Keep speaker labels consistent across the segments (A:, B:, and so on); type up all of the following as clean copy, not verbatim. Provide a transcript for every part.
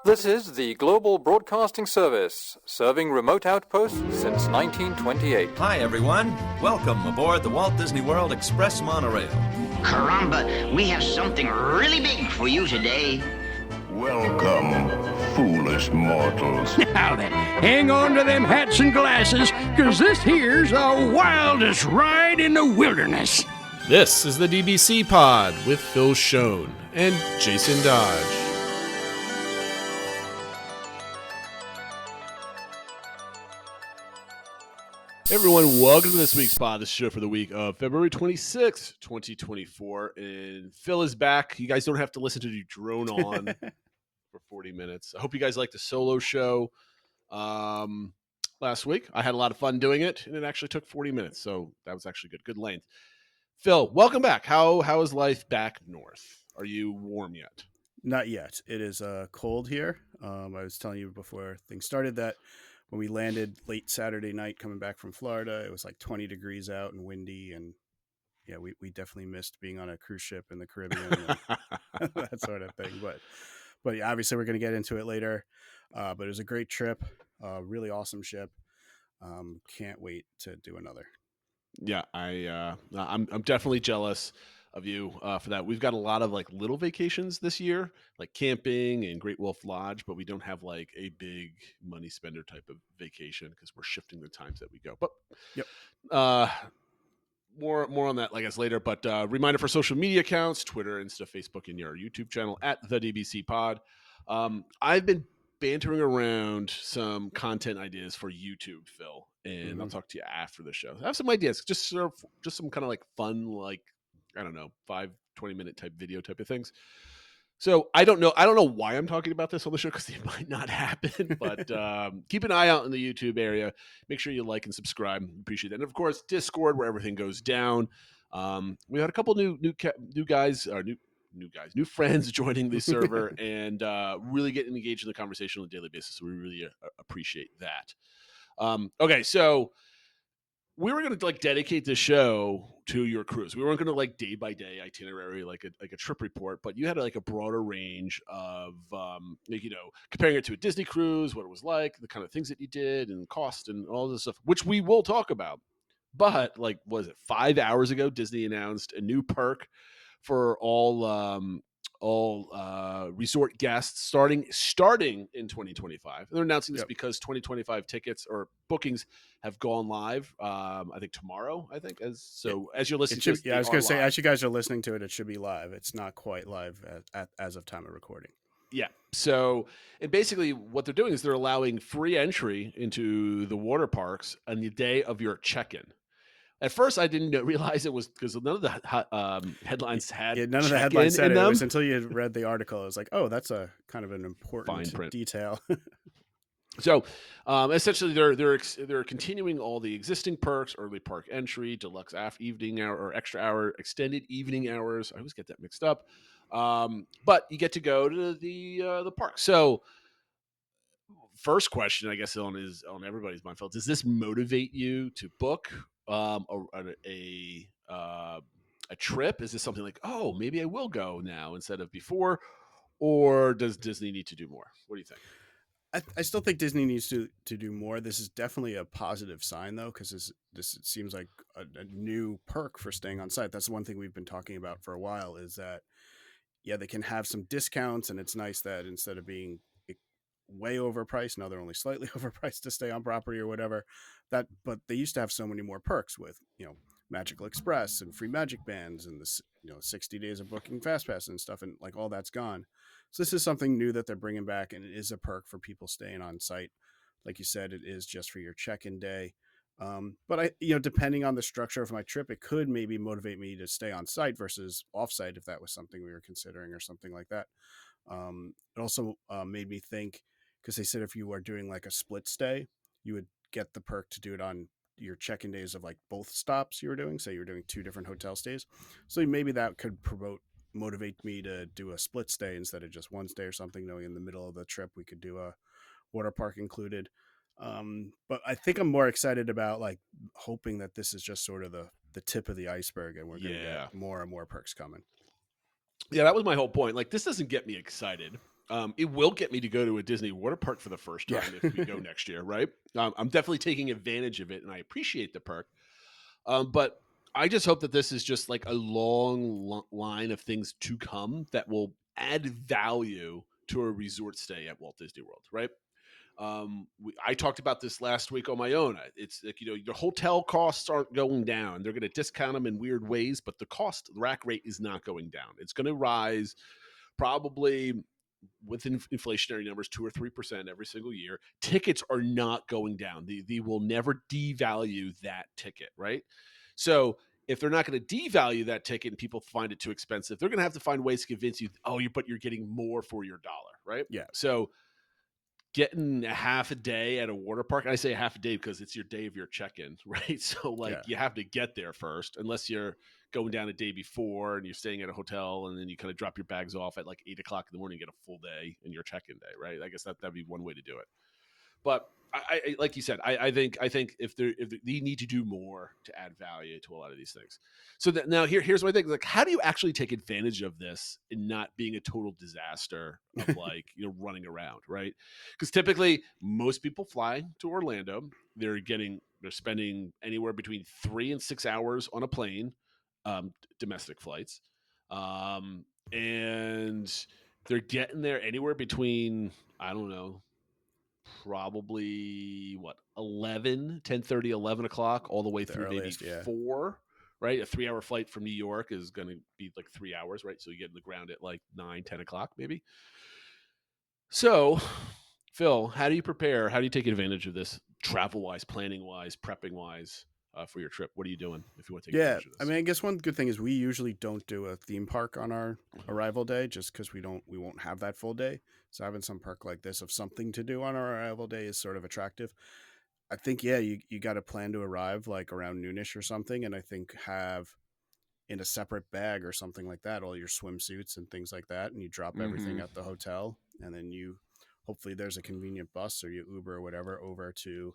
A: This is the Global Broadcasting Service, serving remote outposts since 1928.
B: Hi, everyone. Welcome aboard the Walt Disney World Express monorail.
C: Caramba, we have something really big for you today.
D: Welcome, foolish mortals.
E: Now then, hang on to them hats and glasses, because this here's the wildest ride in the wilderness.
F: This is the DBC Pod with Phil Schoen and Jason Dodge. Hey everyone, welcome to this week's pod, the show for the week of February 26th, 2024. And Phil is back. You guys don't have to listen to you drone on for 40 minutes. I hope you guys liked the solo show last week. I had a lot of fun doing it, and it actually took 40 minutes, so that was actually good length. Phil, welcome back. How is life back north? Are you warm yet?
G: Not yet. It is cold here. I was telling you before things started that when we landed late Saturday night coming back from Florida, it was like 20 degrees out and windy. And yeah, we definitely missed being on a cruise ship in the Caribbean and that sort of thing. But yeah, obviously we're going to get into it later. But it was a great trip, really awesome ship. Can't wait to do another.
F: Yeah, I'm definitely jealous of you for that. We've got a lot of like little vacations this year, like camping and Great Wolf Lodge, but we don't have like a big money spender type of vacation because we're shifting the times that we go. But
G: yep.
F: More on that, I guess, later. But reminder for social media accounts: Twitter, Insta, Facebook, and your YouTube channel at the DBC Pod. I've been bantering around some content ideas for YouTube, Phil, and I'll talk to you after the show. I have some ideas, just some kind of like fun, like, I don't know, 5-20 minute type video type of things. So I don't know why I'm talking about this on the show because it might not happen, but keep an eye out in the YouTube area. Make sure you like and subscribe. Appreciate that. And of course, Discord, where everything goes down. We had a couple new friends joining the server and really getting engaged in the conversation on a daily basis. So we really appreciate that. Okay, so we were going to like dedicate the show to your cruise. We weren't going to like day by day itinerary, like a trip report, but you had like a broader range of, comparing it to a Disney cruise, what it was like, the kind of things that you did and cost and all this stuff, which we will talk about. But like, was it 5 hours ago, Disney announced a new perk for all resort guests starting in 2025. And they're announcing this because 2025 tickets or bookings have gone live. I think tomorrow. As you're listening to this,
G: I was going to say, as you guys are listening to it, it should be live. It's not quite live as of time of recording.
F: Yeah. So, and basically what they're doing is they're allowing free entry into the water parks on the day of your check-in. At first, I didn't realize it was because none of the headlines had
G: none of the headlines said it. It was until you read the article. It was like, oh, that's a kind of an important detail.
F: So, essentially, they're continuing all the existing perks: early park entry, deluxe evening hour or extra hour, extended evening hours. I always get that mixed up. But you get to go to the park. So, first question, I guess, on everybody's mind, Phil, does this motivate you to book a trip? Is this something like, oh, maybe I will go now instead of before, or does Disney need to do more? What do you think?
G: I still think Disney needs to do more. This is definitely a positive sign, though, because this seems like a new perk for staying on site. That's one thing we've been talking about for a while, is that, yeah, they can have some discounts, and it's nice that instead of being way overpriced, now they're only slightly overpriced to stay on property or whatever. But they used to have so many more perks with, Magical Express and free Magic Bands and the 60 days of booking FastPass and stuff, and like all that's gone. So this is something new that they're bringing back, and it is a perk for people staying on site. Like you said, it is just for your check-in day. But depending on the structure of my trip, it could maybe motivate me to stay on site versus off-site if that was something we were considering or something like that. It also made me think, because they said if you are doing like a split stay, you would get the perk to do it on your check-in days of like both stops you were doing. Say you're doing 2 different hotel stays. So maybe that could motivate me to do a split stay instead of just one stay or something, knowing in the middle of the trip we could do a water park included. But I think I'm more excited about like hoping that this is just sort of the tip of the iceberg and we're going to get more and more perks coming.
F: Yeah, that was my whole point. Like, this doesn't get me excited. It will get me to go to a Disney water park for the first time if we go next year, right? I'm definitely taking advantage of it, and I appreciate the perk. But I just hope that this is just like a long line of things to come that will add value to a resort stay at Walt Disney World, right? I talked about this last week on my own. It's like, your hotel costs aren't going down. They're going to discount them in weird ways, but the rack rate is not going down. It's going to rise probably within inflationary numbers, 2 or 3% every single year. Tickets are not going down. They will never devalue that ticket, right? So if they're not going to devalue that ticket and people find it too expensive, they're going to have to find ways to convince you, but you're getting more for your dollar, right?
G: Yeah.
F: So getting a half a day at a water park, and I say a half a day because it's your day of your check-in, right? So you have to get there first, unless you're going down a day before and you're staying at a hotel, and then you kind of drop your bags off at like 8 o'clock in the morning and get a full day in your check-in day, right? I guess that'd be one way to do it. But I like you said, I think if they need to do more to add value to a lot of these things. So now here's my thing: like, how do you actually take advantage of this and not being a total disaster of running around, right? Because typically most people fly to Orlando, they're spending anywhere between 3 and 6 hours on a plane, domestic flights, and they're getting there anywhere between, I don't know, probably 10:30, 11 o'clock, all the way through earliest, maybe 4, right? A 3-hour flight from New York is going to be like 3 hours, right? So you get in the ground at like 9, 10 o'clock maybe. So Phil, how do you prepare? How do you take advantage of this travel-wise, planning-wise, prepping-wise for your trip? What are you doing if you want to take advantage of this?
G: I mean, I guess one good thing is we usually don't do a theme park on our arrival day just because we won't have that full day. So having some park like this of something to do on our arrival day is sort of attractive. I think, you got to plan to arrive like around noonish or something. And I think have in a separate bag or something like that, all your swimsuits and things like that. And you drop everything at the hotel. And then hopefully there's a convenient bus or you Uber or whatever over to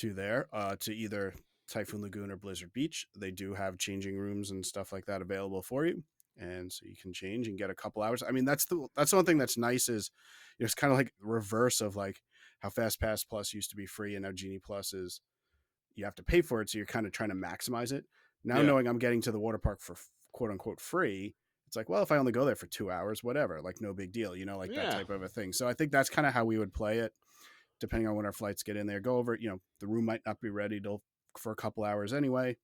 G: there, to either Typhoon Lagoon or Blizzard Beach. They do have changing rooms and stuff like that available for you. And so you can change and get a couple hours. I mean, that's the one thing that's nice is it's kind of like reverse of like how Fast Pass Plus used to be free and now Genie Plus is you have to pay for it. So you're kind of trying to maximize it. Now knowing I'm getting to the water park for quote unquote free, it's like, well, if I only go there for 2 hours, whatever, like no big deal, that type of a thing. So I think that's kind of how we would play it, depending on when our flights get in there. Go over, the room might not be ready for a couple hours anyway.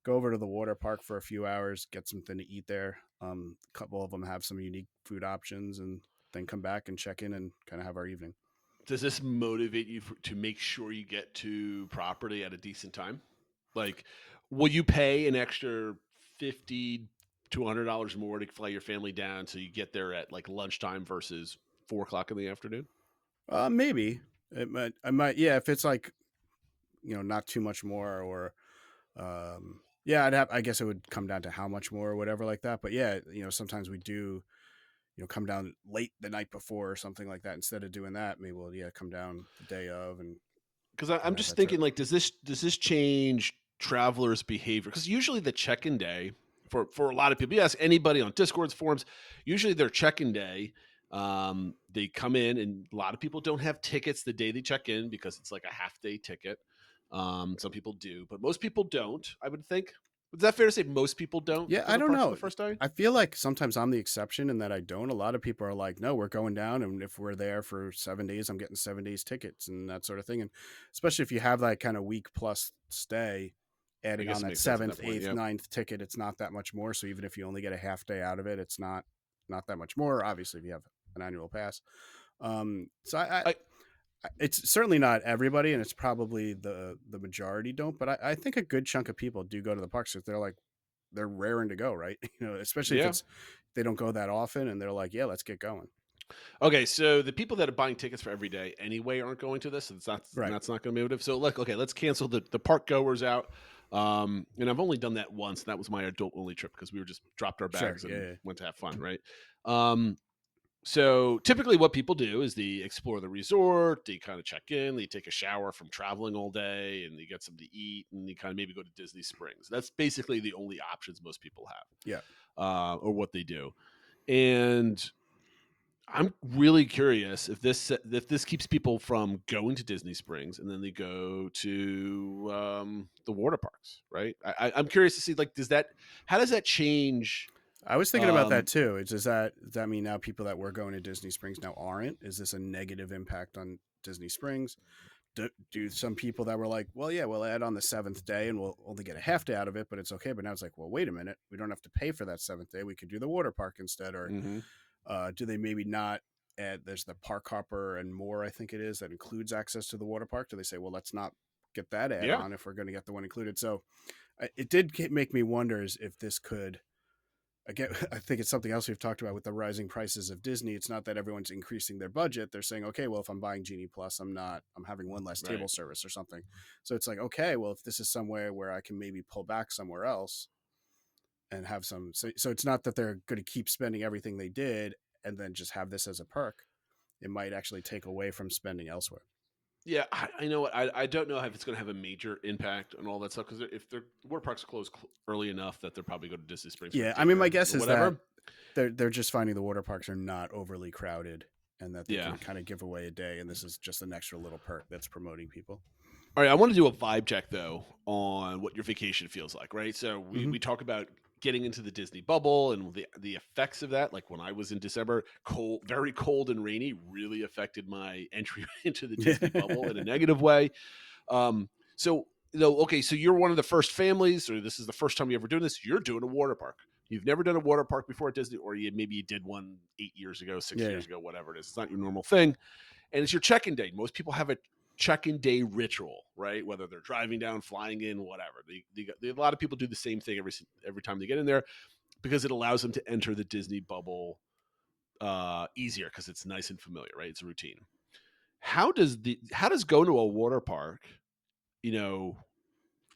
G: Go over to the water park for a few hours, get something to eat there. A couple of them have some unique food options, and then come back and check in and kind of have our evening.
F: Does this motivate you to make sure you get to property at a decent time? Like, will you pay an extra $50 to $100 more to fly your family down so you get there at like lunchtime versus 4 o'clock in the afternoon?
G: Maybe I might. Yeah, if it's like, not too much more, or I guess it would come down to how much more or whatever like that. But sometimes we do, come down late the night before or something like that. Instead of doing that, maybe we'll come down the day of. And
F: because I'm just thinking, like, does this change travelers' behavior? Because usually the check-in day for a lot of people, you ask anybody on Discord's forums, usually their check-in day, they come in, and a lot of people don't have tickets the day they check in because it's like a half-day ticket. Some people do, but most people don't, I would think. Is that fair to say most people don't?
G: Yeah, I don't know.
F: The first day?
G: I feel like sometimes I'm the exception in that I don't. A lot of people are like, no, we're going down. And if we're there for 7 days, I'm getting 7 days tickets and that sort of thing. And especially if you have that kind of week plus stay, adding on that 7th, 8th, 9th ticket, it's not that much more. So even if you only get a half day out of it, it's not that much more. Obviously, if you have an annual pass. It's certainly not everybody, and it's probably the majority don't. But I think a good chunk of people do go to the parks because they're raring to go, right? Especially if they don't go that often, and they're like, yeah, let's get going.
F: Okay, so the people that are buying tickets for every day anyway aren't going to this. It's not
G: right.
F: That's not going to be able to. So let's cancel the park goers out. And I've only done that once, and that was my adult only trip because we were just dropped our bags and went to have fun, right? So typically what people do is they explore the resort, they kind of check in, they take a shower from traveling all day, and they get something to eat, and they kind of maybe go to Disney Springs. That's basically the only options most people have.
G: Yeah.
F: Or what they do. And I'm really curious if this keeps people from going to Disney Springs and then they go to the water parks, right? I'm curious to see, like, how does that change?
G: I was thinking about that
F: Um,
G: too. Does that mean now people that were going to Disney Springs now aren't? Is this a negative impact on Disney Springs? Do some people that were like, well, yeah, we'll add on the seventh day and we'll only get a half day out of it, but it's okay. But now it's like, well, wait a minute, we don't have to pay for that seventh day. We could do the water park instead. Or
F: mhm.
G: do they maybe not add? There's the Park Hopper and more, I think it is, that includes access to the water park. Do they say, well, let's not get that add
F: Yeah.
G: on if we're going to get the one included? So it did make me wonder if this could. Again, I think it's something else we've talked about with the rising prices of Disney. It's not that everyone's increasing their budget. They're saying, okay, well, if I'm buying Genie Plus, I'm having one less table
F: Right.
G: service or something. So it's like, okay, well, if this is somewhere where I can maybe pull back somewhere else and have some, so it's not that they're going to keep spending everything they did and then just have this as a perk. It might actually take away from spending elsewhere.
F: Yeah, I know what I don't know if it's going to have a major impact on all that stuff, because if their water parks close early enough that they'll probably go to Disney Springs.
G: Yeah,
F: For
G: I mean,
F: dinner
G: my
F: or
G: guess is
F: whatever.
G: that they're just finding the water parks are not overly crowded and that they
F: Yeah.
G: can kind of give away a day, and this is just an extra little perk that's promoting people.
F: All right, I want to do a vibe check though on what your vacation feels like, right? So we talk about getting into the Disney bubble and the effects of that. Like when I was in December, very cold and rainy, really affected my entry into the Disney bubble in a negative way. So okay, so you're one of the first families, or this is the first time you ever doing this. You're doing a water park. You've never done a water park before at Disney, or maybe you did one 8 years ago, 6
G: Yeah.
F: years ago, whatever it is. It's not your normal thing, and it's your check-in day. Most people have a check-in day ritual, right? Whether they're driving down, flying in, whatever. A lot of people do the same thing every time they get in there, because it allows them to enter the Disney bubble easier, because it's nice and familiar, right? It's a routine. How does going to a water park,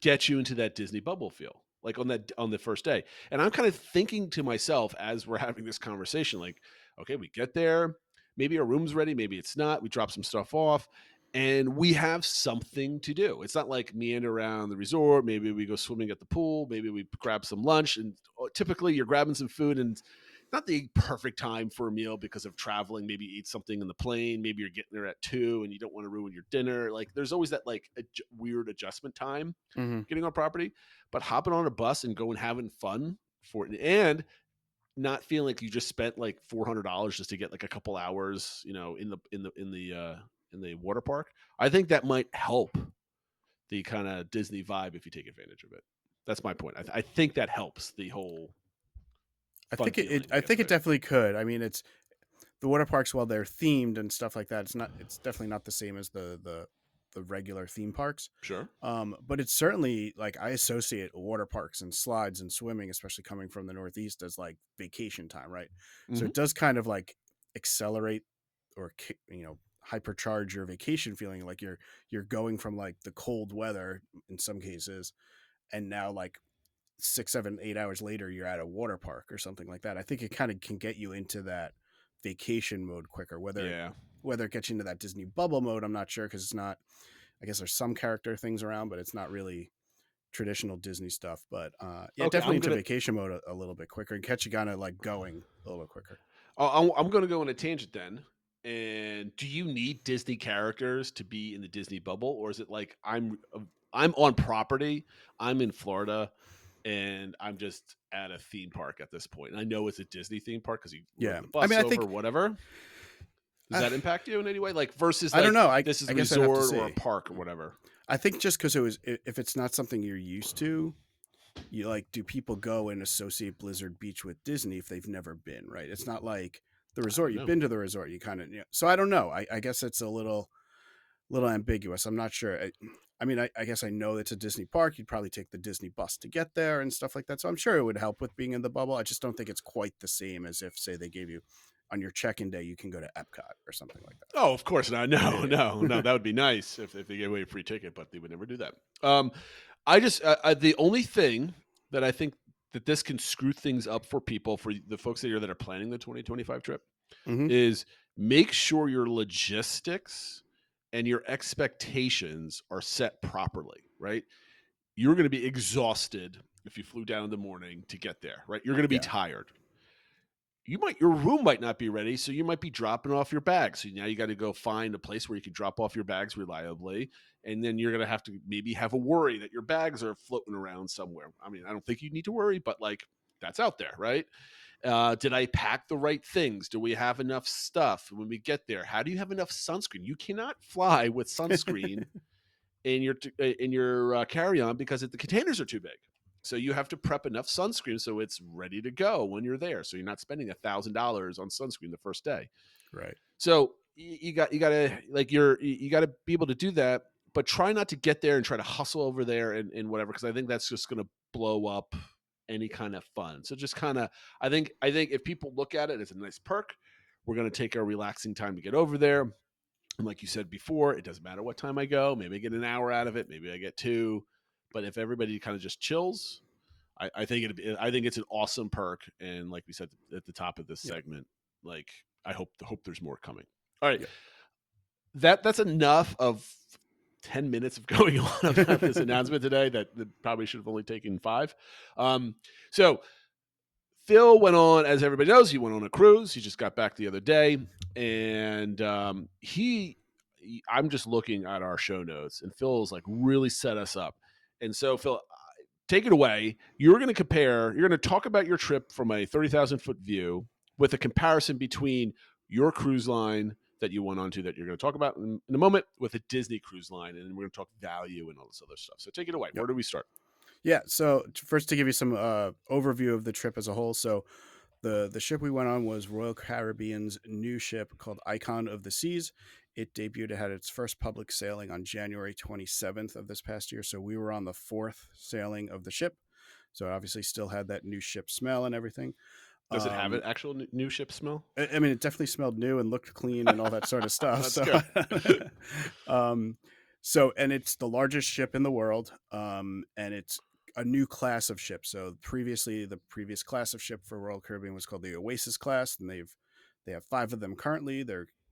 F: get you into that Disney bubble feel, like on the first day? And I'm kind of thinking to myself as we're having this conversation, like, okay, we get there, maybe our room's ready, maybe it's not. We drop some stuff off, and we have something to do. It's not like meander around the resort. Maybe we go swimming at the pool. Maybe we grab some lunch. And typically you're grabbing some food, and not the perfect time for a meal because of traveling. Maybe you eat something in the plane. Maybe you're getting there at 2 and you don't want to ruin your dinner. Like there's always that like weird adjustment time getting on property, but hopping on a bus and going having fun for it, and not feeling like you just spent like $400 just to get like a couple hours, in the water park. I think that might help the kind of Disney vibe if you take advantage of it. That's my point. I think that helps the whole.
G: I
F: fun
G: think
F: feeling,
G: it
F: guess,
G: it
F: right?
G: definitely could. I mean, it's the water parks, while they're themed and stuff like that, it's definitely not the same as the regular theme parks.
F: Sure.
G: But it's certainly like I associate water parks and slides and swimming, especially coming from the Northeast, as like vacation time, right? So it does kind of like accelerate or hypercharge your vacation feeling. Like you're going from like the cold weather in some cases, and now like 6, 7, 8 hours later, you're at a water park or something like that. I think it kind of can get you into that vacation mode quicker. Whether it gets you into that Disney bubble mode, I'm not sure, because it's not. I guess there's some character things around, but it's not really traditional Disney stuff. But
F: Okay,
G: definitely
F: I'm
G: into
F: gonna-
G: vacation mode a little bit quicker and catch you kind of like going a little bit quicker.
F: I'm going to go on a tangent then. And do you need Disney characters to be in the Disney bubble, or is it like I'm on property, I'm in Florida, and I'm just at a theme park at this point? And I know it's a Disney theme park because you rode the bus
G: I mean, I
F: over,
G: think
F: whatever. Does that impact you in any way? Like versus,
G: I don't know.
F: This is
G: I
F: a
G: guess I'd have to
F: resort or a
G: see.
F: park or whatever.
G: I think just because if it's not something you're used to, you like, do people go and associate Blizzard Beach with Disney if they've never been, right? It's not like the resort. You've been to the resort. You kind of, so I don't know. I guess it's a little ambiguous. I'm not sure. I mean, I guess I know it's a Disney park. You'd probably take the Disney bus to get there and stuff like that. So I'm sure it would help with being in the bubble. I just don't think it's quite the same as if, say, they gave you on your check-in day, you can go to Epcot or something like that.
F: Oh, of course not. No, that would be nice if they gave away a free ticket, but they would never do that. I just the only thing that I think that this can screw things up for people, for the folks that are planning the 2025 trip, is make sure your logistics and your expectations are set properly, right? You're going to be exhausted if you flew down in the morning to get there, right? You're going to be tired. your room might not be ready, so you might be dropping off your bags. So now you got to go find a place where you can drop off your bags reliably, and then you're going to have to maybe have a worry that your bags are floating around somewhere. I mean, I don't think you need to worry, but like that's out there, right? Did I pack the right things? Do we have enough stuff when we get there? How do you have enough sunscreen? You cannot fly with sunscreen in your carry-on because the containers are too big. So you have to prep enough sunscreen so it's ready to go when you're there. So you're not spending $1,000 on sunscreen the first day.
G: Right.
F: So you gotta be able to do that, but try not to get there and try to hustle over there and whatever, because I think that's just gonna blow up any kind of fun. So just kind of, I think if people look at it as a nice perk, we're gonna take our relaxing time to get over there. And like you said before, it doesn't matter what time I go. Maybe I get an hour out of it. Maybe I get 2. But if everybody kind of just chills, I think it's an awesome perk. And like we said at the top of this segment, like I hope there's more coming. All right, that's enough of 10 minutes of going on about this announcement today. That probably should have only taken 5. So Phil went on, as everybody knows, he went on a cruise. He just got back the other day, and I'm just looking at our show notes, and Phil's like really set us up. And so, Phil, take it away. You're going to talk about your trip from a 30,000-foot view with a comparison between your cruise line that you went on to that you're going to talk about in a moment with a Disney cruise line, and then we're going to talk value and all this other stuff. So take it away. Where do we start?
G: Yeah, so first to give you some overview of the trip as a whole. So the ship we went on was Royal Caribbean's new ship called Icon of the Seas. It debuted, it had its first public sailing on January 27th of this past year. So we were on the 4th sailing of the ship. So it obviously still had that new ship smell and everything.
F: Does it have an actual new ship smell?
G: I mean, it definitely smelled new and looked clean and all that sort of stuff.
F: That's good.
G: And it's the largest ship in the world, and it's a new class of ship. So previously, the previous class of ship for Royal Caribbean was called the Oasis class, and they have 5 of them currently.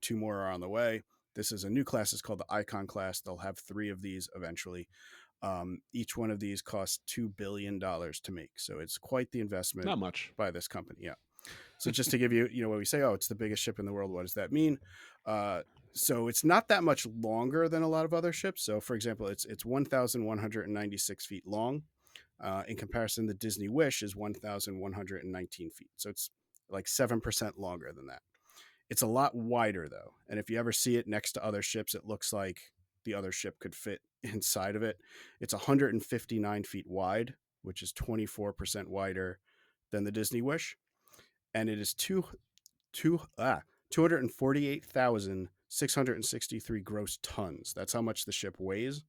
G: 2 more are on the way. This is a new class. It's called the Icon class. They'll have 3 of these eventually. Each one of these costs $2 billion to make. So it's quite the investment.
F: Not much.
G: By this company. Yeah. So just to give you, when we say, oh, it's the biggest ship in the world, what does that mean? So it's not that much longer than a lot of other ships. So for example, it's 1,196 feet long. In comparison, the Disney Wish is 1,119 feet. So it's like 7% longer than that. It's a lot wider though. And if you ever see it next to other ships, it looks like the other ship could fit inside of it. It's 159 feet wide, which is 24% wider than the Disney Wish. And it is 248,663 gross tons. That's how much the ship weighs.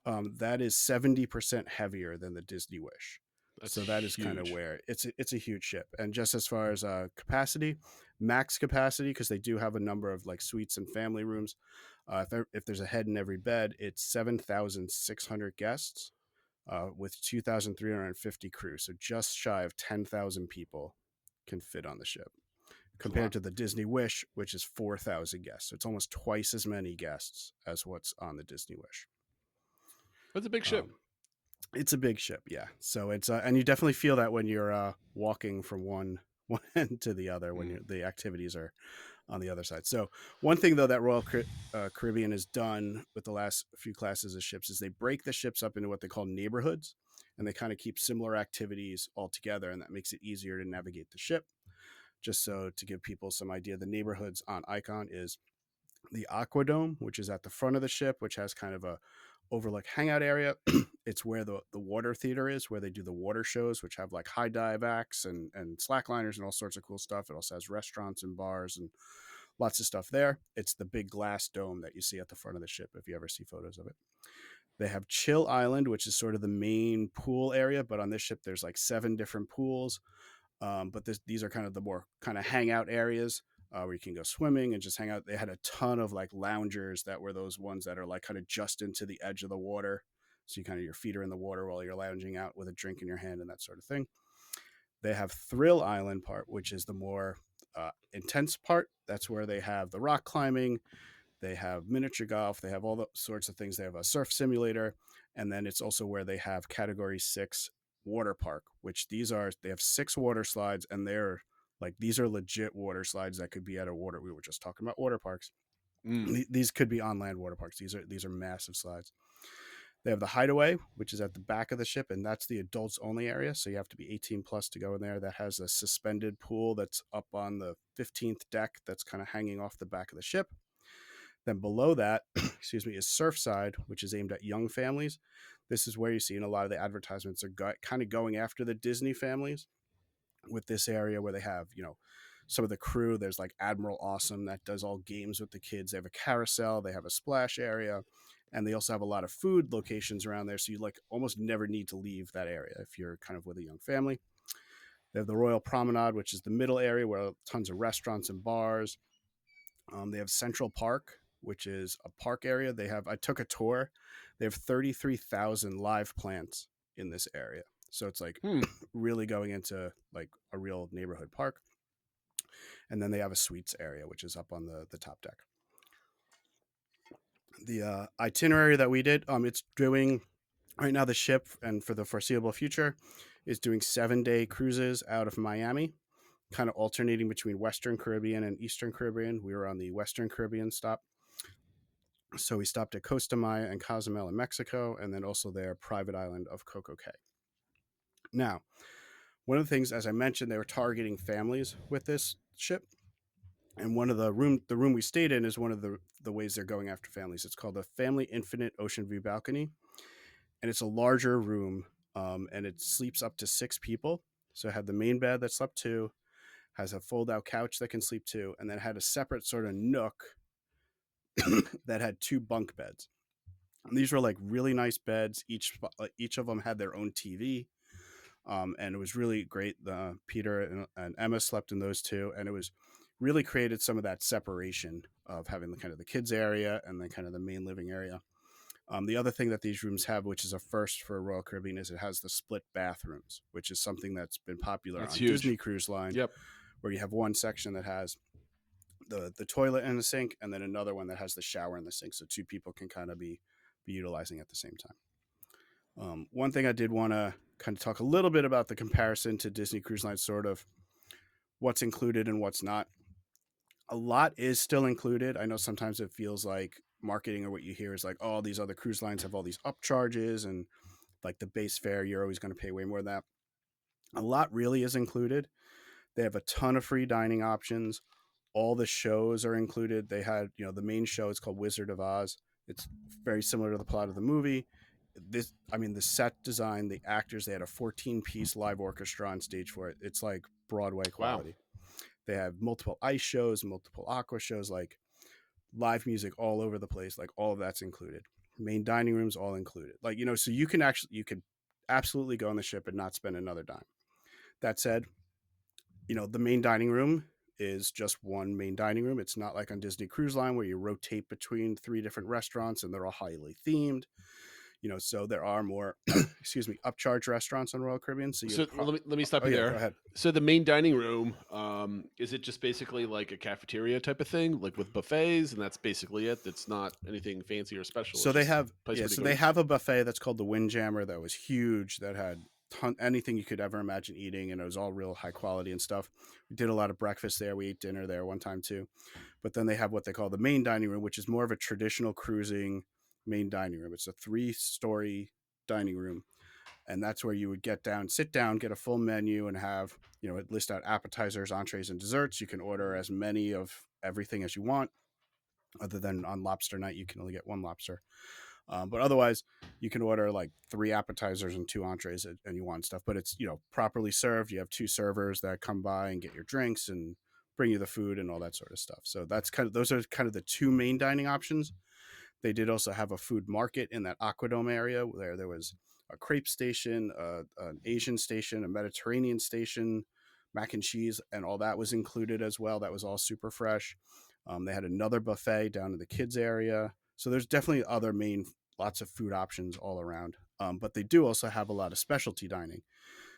G: That is 70% heavier than the Disney Wish. So that is kind of where it's a huge ship. And just as far as capacity, max capacity, because they do have a number of like suites and family rooms. If there's a head in every bed, it's 7,600 guests with 2,350 crew. So just shy of 10,000 people can fit on the ship compared to the Disney Wish, which is 4,000 guests. So it's almost twice as many guests as what's on the Disney Wish.
F: That's a big ship.
G: It's a big ship, yeah. So it's and you definitely feel that when you're walking from one end to the other, when the activities are on the other side. So one thing though that Royal Caribbean has done with the last few classes of ships is they break the ships up into what they call neighborhoods, and they kind of keep similar activities all together, and that makes it easier to navigate the ship. Just so to give people some idea, the neighborhoods on Icon is the Aquadome, which is at the front of the ship, which has kind of a overlook hangout area. It's where the water theater is, where they do the water shows, which have like high dive acts and slackliners and all sorts of cool stuff. It also has restaurants and bars and lots of stuff there. It's the big glass dome that you see at the front of the ship if you ever see photos of it. They have Chill Island, which is sort of the main pool area, but on this ship there's like 7 different pools. But these are kind of the more kind of hangout areas. Where you can go swimming and just hang out. They had a ton of like loungers that were those ones that are like kind of just into the edge of the water. So you kind of, your feet are in the water while you're lounging out with a drink in your hand and that sort of thing. They have Thrill Island part, which is the more intense part. That's where they have the rock climbing. They have miniature golf. They have all the sorts of things. They have a surf simulator. And then it's also where they have Category 6 water park, which they have 6 water slides, and they're Like these are legit water slides that could be at a water. We were just talking about water parks.
F: Mm.
G: These could be on land water parks. These are massive slides. They have the Hideaway, which is at the back of the ship, and that's the adults only area. So you have to be 18 plus to go in there. That has a suspended pool that's up on the 15th deck that's kind of hanging off the back of the ship. Then below that, excuse me, is Surfside, which is aimed at young families. This is where you see in a lot of the advertisements are kind of going after the Disney families with this area where they have, some of the crew. There's like Admiral Awesome that does all games with the kids. They have a carousel, they have a splash area, and they also have a lot of food locations around there. So you like almost never need to leave that area if you're kind of with a young family. They have the Royal Promenade, which is the middle area where tons of restaurants and bars. They have Central Park, which is a park area. I took a tour. They have 33,000 live plants in this area. So it's like really going into like a real neighborhood park. And then they have a suites area, which is up on the top deck. The itinerary that we did, it's doing right now the ship, and for the foreseeable future, is doing 7-day cruises out of Miami, kind of alternating between Western Caribbean and Eastern Caribbean. We were on the Western Caribbean stop. So we stopped at Costa Maya and Cozumel in Mexico, and then also their private island of Coco Cay. Now, one of the things, as I mentioned, they were targeting families with this ship. And one of the room we stayed in is one of the ways they're going after families. It's called the Family Infinite Ocean View Balcony. And it's a larger room, and it sleeps up to 6 people. So it had the main bed that slept 2, has a fold-out couch that can sleep 2, and then had a separate sort of nook that had 2 bunk beds. And these were like really nice beds. Each of them had their own TV. And it was really great. Peter and Emma slept in those 2, and it was really created some of that separation of having the kind of the kids area and then kind of the main living area. The other thing that these rooms have, which is a first for Royal Caribbean, is it has the split bathrooms, which is something that's been popular on
F: huge.
G: Disney Cruise Line.
F: Yep.
G: Where you have one section that has the toilet and the sink, and then another one that has the shower and the sink, so 2 people can kind of be utilizing at the same time. One thing I did want to kind of talk a little bit about the comparison to Disney Cruise Line, sort of what's included and what's not. A lot is still included. I know sometimes it feels like marketing or what you hear is like, oh, these other cruise lines have all these upcharges and like the base fare, you're always going to pay way more than that. A lot really is included. They have a ton of free dining options. All the shows are included. They had, the main show is called Wizard of Oz. It's very similar to the plot of the movie. The set design, the actors, they had a 14-piece live orchestra on stage for it. It's like Broadway quality. Wow. They have multiple ice shows, multiple aqua shows, like live music all over the place. Like all of that's included. Main dining rooms all included. Like, so you could absolutely go on the ship and not spend another dime. That said, the main dining room is just one main dining room. It's not like on Disney Cruise Line where you rotate between 3 different restaurants and they're all highly themed. So there are more, upcharge restaurants on Royal Caribbean. So
F: let me stop you there.
G: Go ahead.
F: So the main dining room, is it just basically like a cafeteria type of thing, like with buffets, and that's basically it? It's not anything fancy or special.
G: So they have, they have a buffet that's called the Windjammer that was huge, that had anything you could ever imagine eating, and it was all real high quality and stuff. We did a lot of breakfast there. We ate dinner there one time too. But then they have what they call the main dining room, which is more of a traditional cruising main dining room. It's a 3-story dining room, and that's where you would sit down, get a full menu, and have it list out appetizers, entrees, and desserts. You can order as many of everything as you want, other than on lobster night you can only get 1 lobster, but otherwise you can order like 3 appetizers and 2 entrees and you want stuff, but it's properly served. You have 2 servers that come by and get your drinks and bring you the food and all that sort of stuff. So those are kind of the 2 main dining options. They did also have a food market in that Aquadome area where there was a crepe station, an Asian station, a Mediterranean station, mac and cheese, and all that was included as well. That was all super fresh. They had another buffet down in the kids area. So there's definitely lots of food options all around. But they do also have a lot of specialty dining.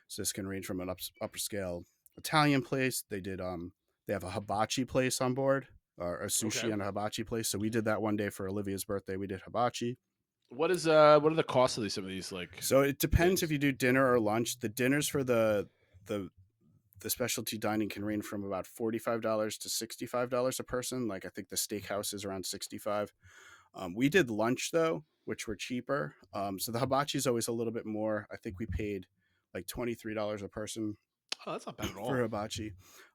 G: So this can range from an upper scale Italian place. They have a hibachi place on board, or a sushi and a hibachi place. So we did that one day for Olivia's birthday. We did hibachi.
F: What are the costs of some of these? Like,
G: so it depends if you do dinner or lunch. The dinners for the The specialty dining can range from about $45 to $65 a person. Like I think the steakhouse is around 65. We did lunch though, which were cheaper. So the hibachi is always a little bit more. I think we paid like $23 a person
F: Oh, that's not bad at all.
G: for hibachi.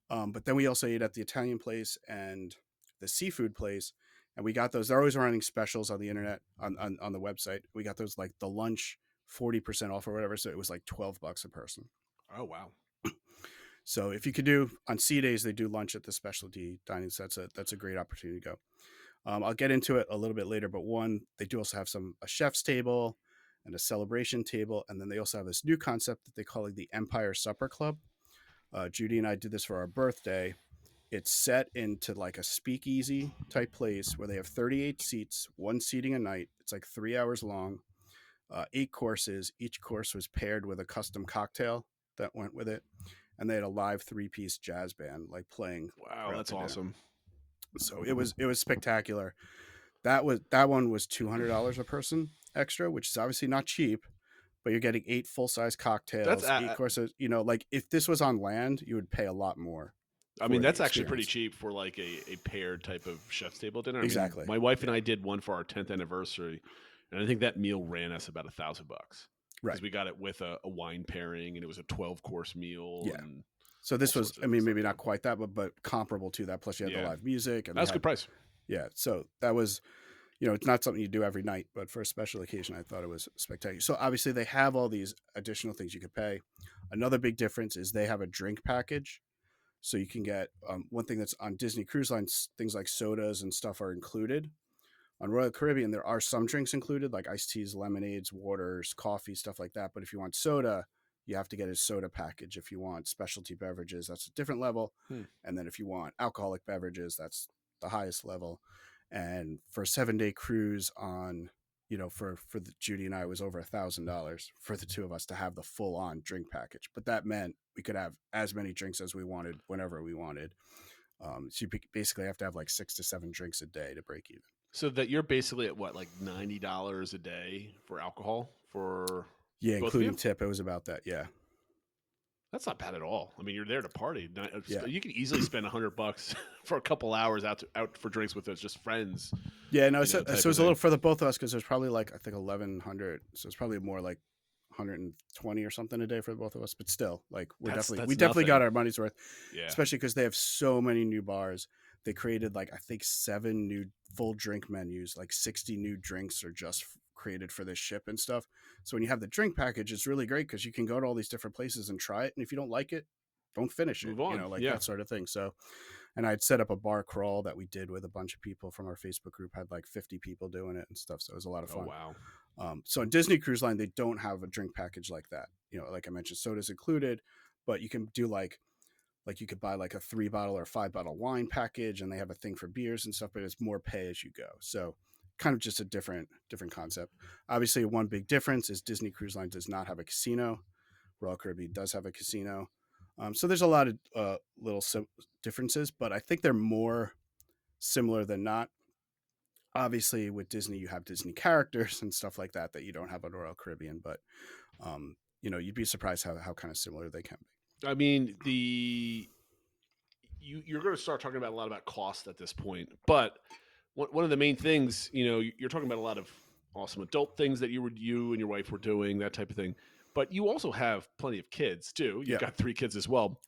G: But then we also ate at the Italian place and the seafood place, and we got those. They're always running specials on the internet on the website. We got those like the lunch 40% off or whatever. So it was like $12 a person.
F: Oh, wow.
G: So if you could do on C days, they do lunch at the specialty dining. So that's a great opportunity to go. I'll get into it a little bit later, but they do also have a chef's table and a celebration table. And then they also have this new concept that they call it the Empire Supper Club. Judy and I did this for our birthday. It's set into like a speakeasy type place where they have 38 seats, one seating a night. It's like 3 hours long, 8 courses. Each course was paired with a custom cocktail that went with it. And they had a live 3-piece jazz band like playing.
F: Wow, that's awesome.
G: So it was spectacular. That one was $200 a person extra, which is obviously not cheap, but you're getting 8 full-size cocktails, 8 courses. You know, like if this was on land, you would pay a lot more.
F: I mean, that's actually pretty cheap for like a paired type of chef's table dinner.
G: Exactly.
F: I mean, my wife and I did one for our 10th anniversary, and I think that meal ran us about $1,000.
G: Right.
F: Because we got it with a wine pairing, and it was a 12-course meal.
G: Yeah.
F: And
G: so this was, I mean, maybe not quite that, but comparable to that. Plus, you had the live music. And
F: that's a good price.
G: Yeah. So that was, you know, it's not something you do every night, but for a special occasion, I thought it was spectacular. So obviously, they have all these additional things you could pay. Another big difference is they have a drink package. So you can get one thing that's on Disney Cruise Lines, things like sodas and stuff are included. On Royal Caribbean, there are some drinks included, like iced teas, lemonades, waters, coffee, stuff like that. But if you want soda, you have to get a soda package. If you want specialty beverages, that's a different level. And then if you want alcoholic beverages, that's the highest level. And for a 7-day cruise on, you know, for Judy and I, it was over $1,000 for the two of us to have the full on drink package. But that meant we could have as many drinks as we wanted whenever we wanted. So you basically have to have like 6 to 7 drinks a day to break even.
F: So that you're basically at what, like $90 a day for alcohol for
G: including tip. It was about that. Yeah.
F: That's not bad at all. I mean, you're there to party. You can easily spend $100 for a couple hours out for drinks with us, just friends.
G: Yeah, no. So it was a little for the both of us because there's probably like I think 1,100. So it's probably more like 120 or something a day for the both of us. But still, like we definitely got our money's worth.
F: Yeah.
G: Especially because they have so many new bars. They created like I think 7 new full drink menus. Like 60 new drinks are just created for this ship and stuff. So when you have the drink package, it's really great because you can go to all these different places and try it. And if you don't like it, don't finish it.
F: Move on.
G: You know, like that sort of thing. So, and I'd set up a bar crawl that we did with a bunch of people from our Facebook group. Had like 50 people doing it and stuff. So it was a lot of fun.
F: Oh, wow.
G: So on Disney Cruise Line, they don't have a drink package like that. You know, like I mentioned, sodas included, but you can do like you could buy like a 3-bottle or 5-bottle wine package, and they have a thing for beers and stuff, but it's more pay as you go. So kind of just a different concept. Obviously, one big difference is Disney Cruise Line does not have a casino. Royal Caribbean does have a casino. So there's a lot of little differences, but I think they're more similar than not. Obviously, with Disney, you have Disney characters and stuff like that you don't have on Royal Caribbean, but you know, you'd be surprised how kind of similar they can be.
F: I mean, you're going to start talking about a lot about cost at this point, but one of the main things, you know, you're talking about a lot of awesome adult things that you and your wife were doing, that type of thing, but you also have plenty of kids too. You've got 3 kids as well.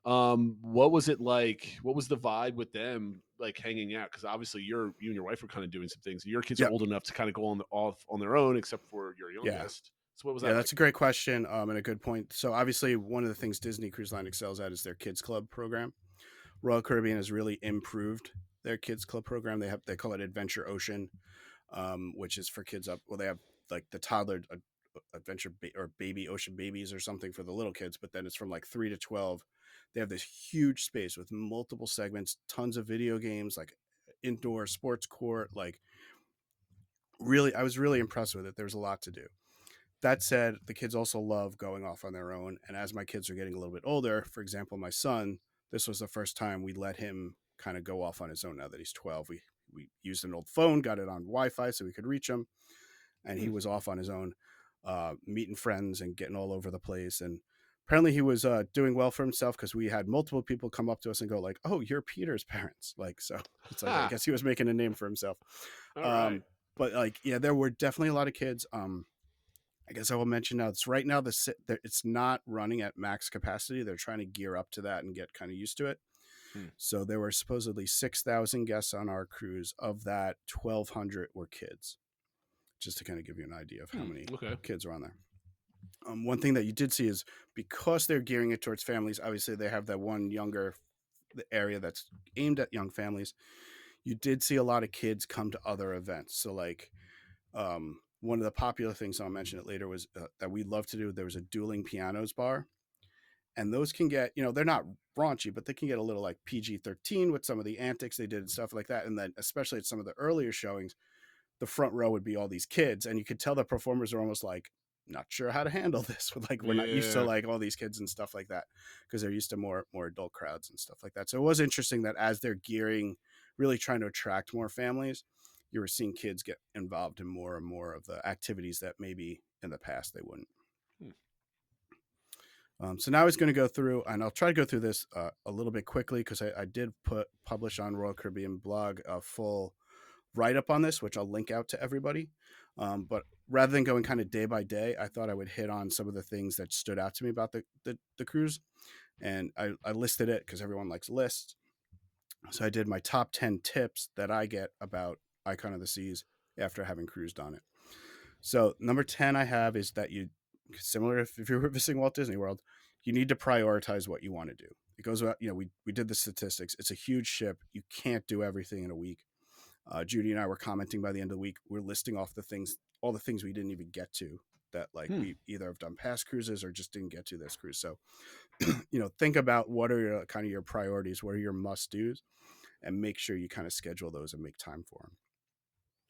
F: What was it like? What was the vibe with them like hanging out? Because obviously you and your wife were kind of doing some things. Your kids are old enough to kind of go off on their own, except for your youngest. So what was that? Yeah,
G: that's a great question and a good point. So obviously one of the things Disney Cruise Line excels at is their Kids Club program. Royal Caribbean has really improved their Kids Club program. They call it Adventure Ocean, which is for kids up. Well, they have like the toddler adventure or baby ocean babies or something for the little kids, but then it's from like 3 to 12. They have this huge space with multiple segments, tons of video games, like indoor sports court. Like really, I was really impressed with it. There was a lot to do. That said, the kids also love going off on their own. And as my kids are getting a little bit older, for example, my son, this was the first time we let him kind of go off on his own now that he's 12. We used an old phone, got it on Wi-Fi so we could reach him. And he was off on his own, meeting friends and getting all over the place. And apparently he was doing well for himself because we had multiple people come up to us and go like, "Oh, you're Peter's parents." Like, so it's like I guess he was making a name for himself.
F: All right.
G: But like, yeah, there were definitely a lot of kids. I guess I will mention now. It's right now it's not running at max capacity. They're trying to gear up to that and get kind of used to it. So there were supposedly 6,000 guests on our cruise. Of that, 1,200 were kids. Just to kind of give you an idea of how many kids are on there. One thing that you did see is because they're gearing it towards families, obviously they have that one younger area that's aimed at young families. You did see a lot of kids come to other events. So like one of the popular things, I'll mention it later, was that we love to do. There was a dueling pianos bar. And those can get, they're not raunchy, but they can get a little like PG-13 with some of the antics they did and stuff like that. And then especially at some of the earlier showings, the front row would be all these kids. And you could tell the performers are almost like, not sure how to handle this. With like, we're not used to like all these kids and stuff like that, because they're used to more adult crowds and stuff like that. So it was interesting that as they're gearing, really trying to attract more families, you were seeing kids get involved in more and more of the activities that maybe in the past they wouldn't. So now I was going to go through, and I'll try to go through this a little bit quickly, because I did publish on Royal Caribbean blog a full write-up on this, which I'll link out to everybody. But rather than going kind of day by day, I thought I would hit on some of the things that stood out to me about the cruise. And I listed it because everyone likes lists. So I did my top 10 tips that I get about Icon of the Seas after having cruised on it. So number 10 I have is that similar if you're visiting Walt Disney World, you need to prioritize what you want to do. It goes about, we did the statistics. It's a huge ship. You can't do everything in a week. Judy and I were commenting by the end of the week. We're listing off all the things we didn't even get to, that like we either have done past cruises or just didn't get to this cruise. So, think about what are your priorities, what are your must-dos, and make sure you kind of schedule those and make time for them.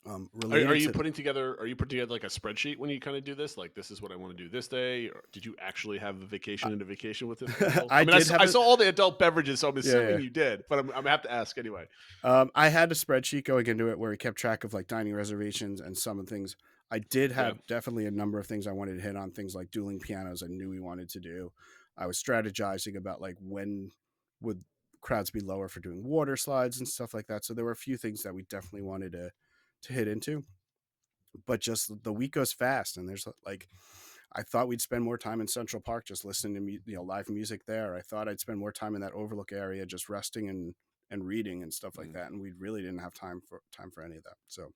F: Are you putting together like a spreadsheet when you kind of do this? Like, this is what I want to do this day, or did you actually have a vacation into vacation with it? I saw all the adult beverages, so I'm assuming you did, but I'm gonna have to ask anyway.
G: I had a spreadsheet going into it where we kept track of like dining reservations and some of the things. I did have definitely a number of things I wanted to hit on, things like dueling pianos I knew we wanted to do. I was strategizing about like when would crowds be lower for doing water slides and stuff like that. So there were a few things that we definitely wanted to hit into, but just the week goes fast, and there's like, I thought we'd spend more time in Central Park just listening to live music there. I thought I'd spend more time in that overlook area just resting and reading and stuff like that, and we really didn't have time for any of that. So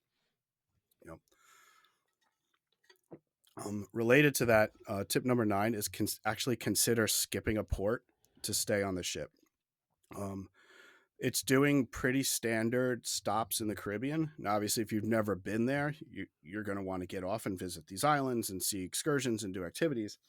G: related to that, tip number 9 is actually consider skipping a port to stay on the ship. It's doing pretty standard stops in the Caribbean. Now, obviously, if you've never been there, you're going to want to get off and visit these islands and see excursions and do activities.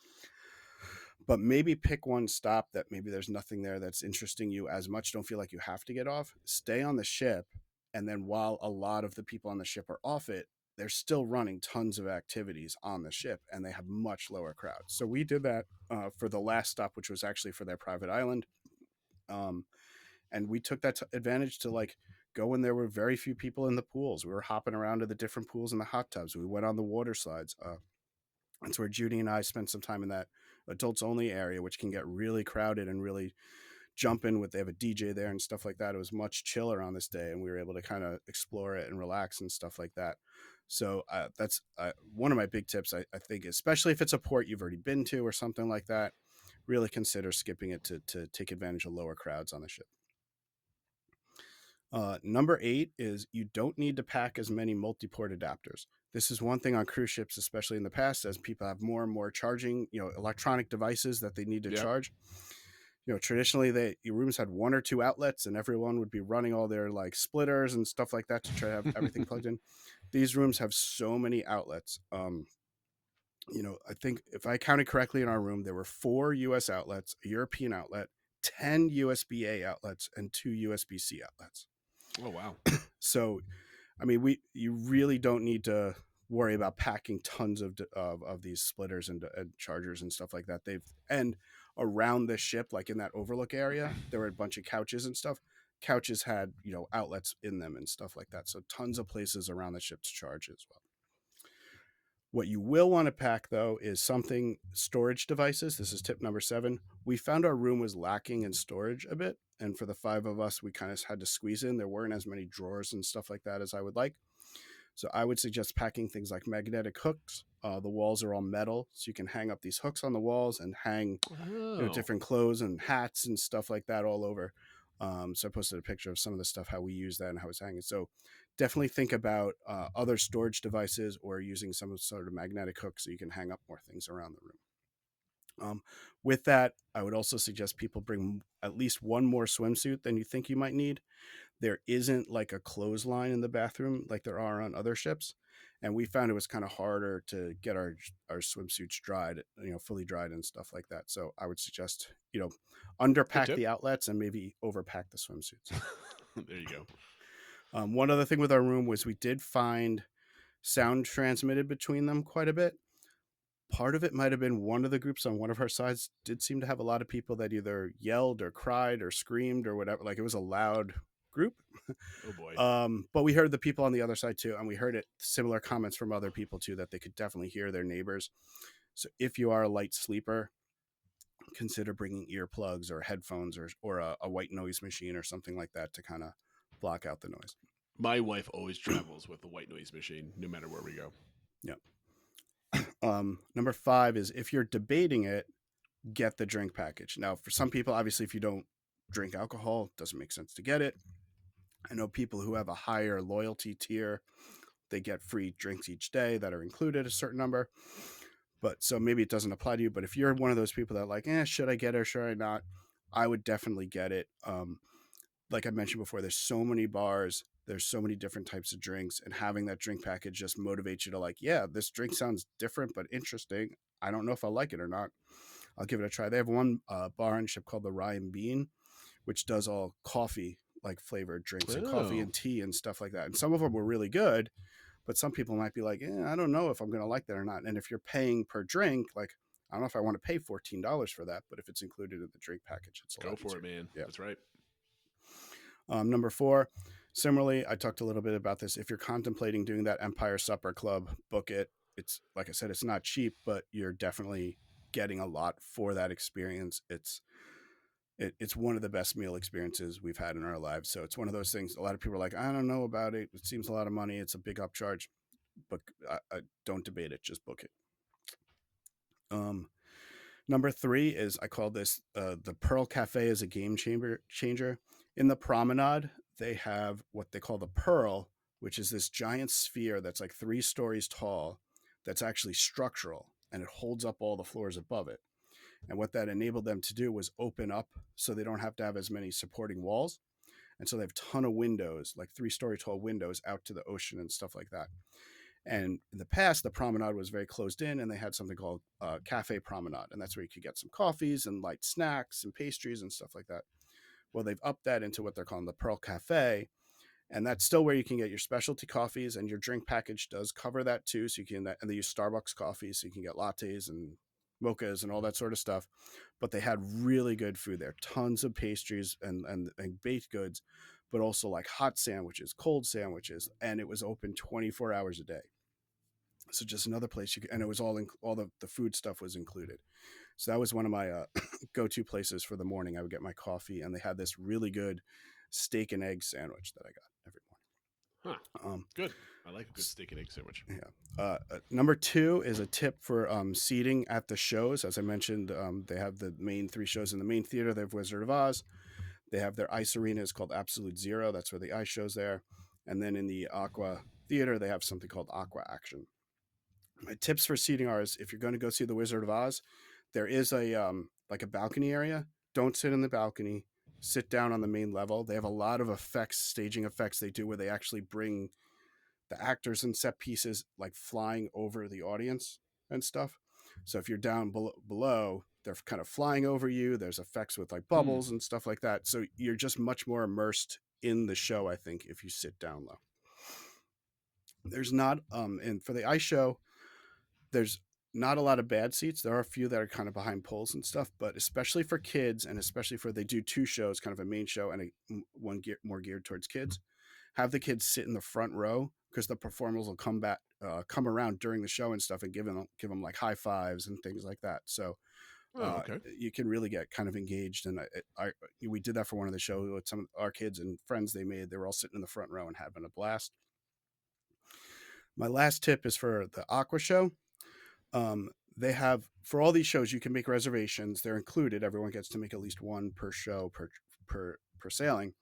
G: But maybe pick one stop that maybe there's nothing there that's interesting you as much. Don't feel like you have to get off. Stay on the ship. And then while a lot of the people on the ship are off it, they're still running tons of activities on the ship, and they have much lower crowds. So we did that for the last stop, which was actually for their private island. And we took that advantage to like go when there were very few people in the pools. We were hopping around to the different pools and the hot tubs. We went on the water slides. That's where Judy and I spent some time in that adults only area, which can get really crowded and really jump in they have a DJ there and stuff like that. It was much chiller on this day, and we were able to kind of explore it and relax and stuff like that. So that's one of my big tips. I think, especially if it's a port you've already been to or something like that, really consider skipping it to take advantage of lower crowds on the ship. Number 8 is you don't need to pack as many multi-port adapters. This is one thing on cruise ships, especially in the past, as people have more and more charging, electronic devices that they need to charge. Traditionally your rooms had 1 or 2 outlets, and everyone would be running all their like splitters and stuff like that to try to have everything plugged in. These rooms have so many outlets. I think if I counted correctly in our room, there were 4 US outlets, a European outlet, 10 USB-A outlets, and 2 USB-C outlets.
F: Oh, wow.
G: So, I mean, you really don't need to worry about packing tons of these splitters and chargers and stuff like that. And around the ship, like in that overlook area, there were a bunch of couches and stuff. Couches had, outlets in them and stuff like that. So tons of places around the ship to charge as well. What you will want to pack, though, is something storage devices. This is tip number 7. We found our room was lacking in storage a bit. And for the 5 of us, we kind of had to squeeze in. There weren't as many drawers and stuff like that as I would like. So I would suggest packing things like magnetic hooks. The walls are all metal, so you can hang up these hooks on the walls and hang different clothes and hats and stuff like that all over. So I posted a picture of some of the stuff, how we use that and how it's hanging. So definitely think about other storage devices or using some sort of magnetic hook so you can hang up more things around the room. With that, I would also suggest people bring at least one more swimsuit than you think you might need. There isn't like a clothesline in the bathroom like there are on other ships. And we found it was kind of harder to get our swimsuits dried, fully dried and stuff like that. So I would suggest, underpack the outlets and maybe overpack the swimsuits.
F: There you go.
G: One other thing with our room was we did find sound transmitted between them quite a bit. Part of it might have been one of the groups on one of our sides did seem to have a lot of people that either yelled or cried or screamed or whatever. Like it was a loud group.
F: Oh boy.
G: But we heard the people on the other side too, and we heard similar comments from other people too, that they could definitely hear their neighbors. So if you are a light sleeper, consider bringing earplugs or headphones or a white noise machine or something like that to kind of block out the noise.
F: My wife always travels with the white noise machine, no matter where we go.
G: Yep. Number 5 is if you're debating it, get the drink package. Now, for some people, obviously, if you don't drink alcohol, it doesn't make sense to get it. I know people who have a higher loyalty tier, they get free drinks each day that are included a certain number. But so maybe it doesn't apply to you. But if you're one of those people that are like, should I get it or should I not? I would definitely get it. Like I mentioned before, there's so many bars, there's so many different types of drinks, and having that drink package just motivates you to like, yeah, this drink sounds different but interesting. I don't know if I'll like it or not. I'll give it a try. They have one bar on ship called the Rye and Bean, which does all coffee like flavored drinks and coffee and tea and stuff like that. And some of them were really good, but some people might be like, I don't know if I'm going to like that or not. And if you're paying per drink, like, I don't know if I want to pay $14 for that, but if it's included in the drink package, it's a lot
F: Go for
G: easier.
F: it, man.
G: Yeah.
F: That's right.
G: Number 4, similarly, I talked a little bit about this. If you're contemplating doing that Empire Supper Club, book it. It's like I said, it's not cheap, but you're definitely getting a lot for that experience. It's one of the best meal experiences we've had in our lives. So it's one of those things. A lot of people are like, I don't know about it. It seems a lot of money. It's a big upcharge, but I don't debate it. Just book it. Number 3 is, I call this the Pearl Cafe is a game changer. In the promenade, they have what they call the Pearl, which is this giant sphere that's like 3 stories tall, that's actually structural, and it holds up all the floors above it. And what that enabled them to do was open up so they don't have to have as many supporting walls. And so they have a ton of windows, like 3-story tall windows out to the ocean and stuff like that. And in the past, the promenade was very closed in, and they had something called Cafe Promenade. And that's where you could get some coffees and light snacks and pastries and stuff like that. Well, they've upped that into what they're calling the Pearl Cafe. And that's still where you can get your specialty coffees, and your drink package does cover that too. So you can, and they use Starbucks coffee, so you can get lattes and mochas and all that sort of stuff. But they had really good food there, tons of pastries and baked goods, but also like hot sandwiches, cold sandwiches, and it was open 24 hours a day. So just another place you could, and it was all the food stuff was included. So that was one of my go-to places for the morning. I would get my coffee, and they had this really good steak and egg sandwich that I got every morning.
F: Good. I like a good steak and egg sandwich.
G: Yeah. Number 2 is a tip for seating at the shows. As I mentioned, they have the main 3 shows in the main theater. They have Wizard of Oz. They have their ice arena is called Absolute Zero. That's where the ice show's there. And then in the Aqua Theater, they have something called Aqua Action. My tips for seating are: is if you're going to go see the Wizard of Oz, there is a like a balcony area. Don't sit in the balcony. Sit down on the main level. They have a lot of effects, staging effects they do, where they actually bring the actors and set pieces like flying over the audience and stuff. So if you're down below, they're kind of flying over you. There's effects with like bubbles and stuff like that. So you're just much more immersed in the show, I think, if you sit down low. There's not, and for the ice show, there's not a lot of bad seats. There are a few that are kind of behind poles and stuff, but especially for kids, and especially for, they do 2 shows, kind of a main show and one more geared towards kids. Have the kids sit in the front row, because the performers will come back come around during the show and stuff and give them like high fives and things like that. So
F: Okay.
G: you can really get kind of engaged. And we did that for one of the shows with some of our kids and friends they made. They were all sitting in the front row and having a blast. My last tip is for the Aqua Show. They have, for all these shows, you can make reservations. They're included. Everyone gets to make at least one per show per sailing.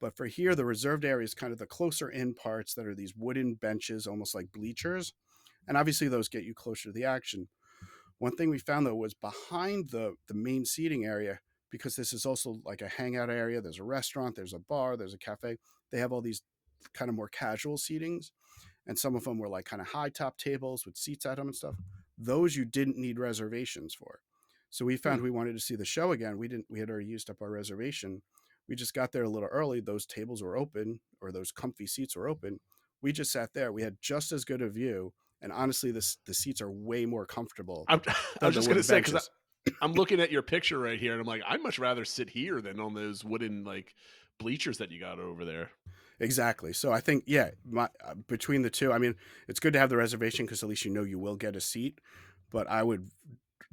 G: But for here, the reserved area is kind of the closer in parts that are these wooden benches, almost like bleachers. And obviously those get you closer to the action. One thing we found, though, was behind the main seating area, because this is also like a hangout area. There's a restaurant, there's a bar, there's a cafe. They have all these kind of more casual seatings. And some of them were like kind of high top tables with seats at them and stuff. Those you didn't need reservations for. So we found we wanted to see the show again. We had already used up our reservation. We just got there a little early. Those tables were open, or those comfy seats were open. We just sat there. We had just as good a view. And honestly, the seats are way more comfortable.
F: I was just going to say, because I'm looking at your picture right here, and I'm like, I'd much rather sit here than on those wooden like bleachers that you got over there.
G: Exactly. So I think, between the two, I mean, it's good to have the reservation because at least you will get a seat. But I would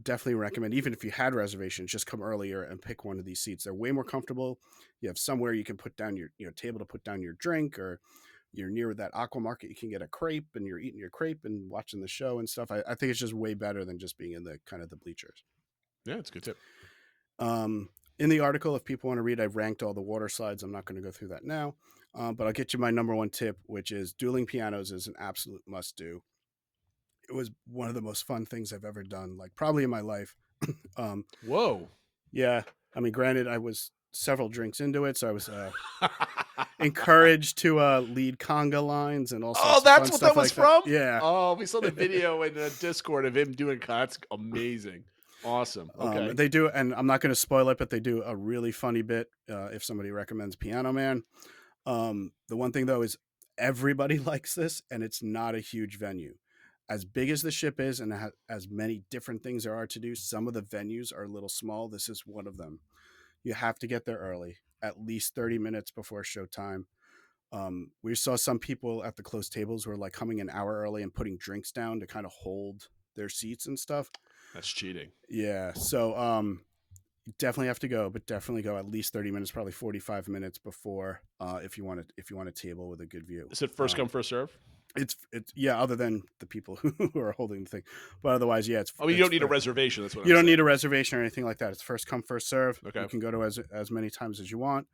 G: definitely recommend, even if you had reservations, just come earlier and pick one of these seats. They're way more comfortable. You have somewhere you can put down your table to put down your drink, or you're near that aqua market, you can get a crepe and you're eating your crepe and watching the show and stuff. I think it's just way better than just being in the kind of the bleachers.
F: Yeah, it's a good tip.
G: In the article, if people want to read, I've ranked all the water slides. I'm not going to go through that now, but I'll get you my number one tip, which is dueling pianos is an absolute must do. It was one of the most fun things I've ever done, like probably in my life.
F: Whoa.
G: Yeah. I mean, granted, I was several drinks into it, so I was encouraged to lead conga lines and all sorts
F: Oh,
G: of
F: that's
G: fun
F: what
G: stuff
F: that was
G: like
F: from?
G: Yeah.
F: Oh, we saw the video in the Discord of him doing that's amazing. Awesome. Okay.
G: They do, and I'm not going to spoil it, but they do a really funny bit if somebody recommends Piano Man. The one thing, though, is everybody likes this, and it's not a huge venue. As big as the ship is and as many different things there are to do, some of the venues are a little small. This is one of them. You have to get there early, at least 30 minutes before showtime. We saw some people at the closed tables who were like coming an hour early and putting drinks down to kind of hold their seats and stuff.
F: That's cheating.
G: Yeah. So you definitely have to go, but definitely go at least 30 minutes, probably 45 minutes before if you want a table with a good view.
F: Is it first come, first serve?
G: It's other than the people who are holding the thing, but otherwise, yeah, it's.
F: I mean, you don't need a reservation. That's what
G: you don't need a reservation or anything like that. It's first come, first serve.
F: Okay.
G: You can go to as many times as you want,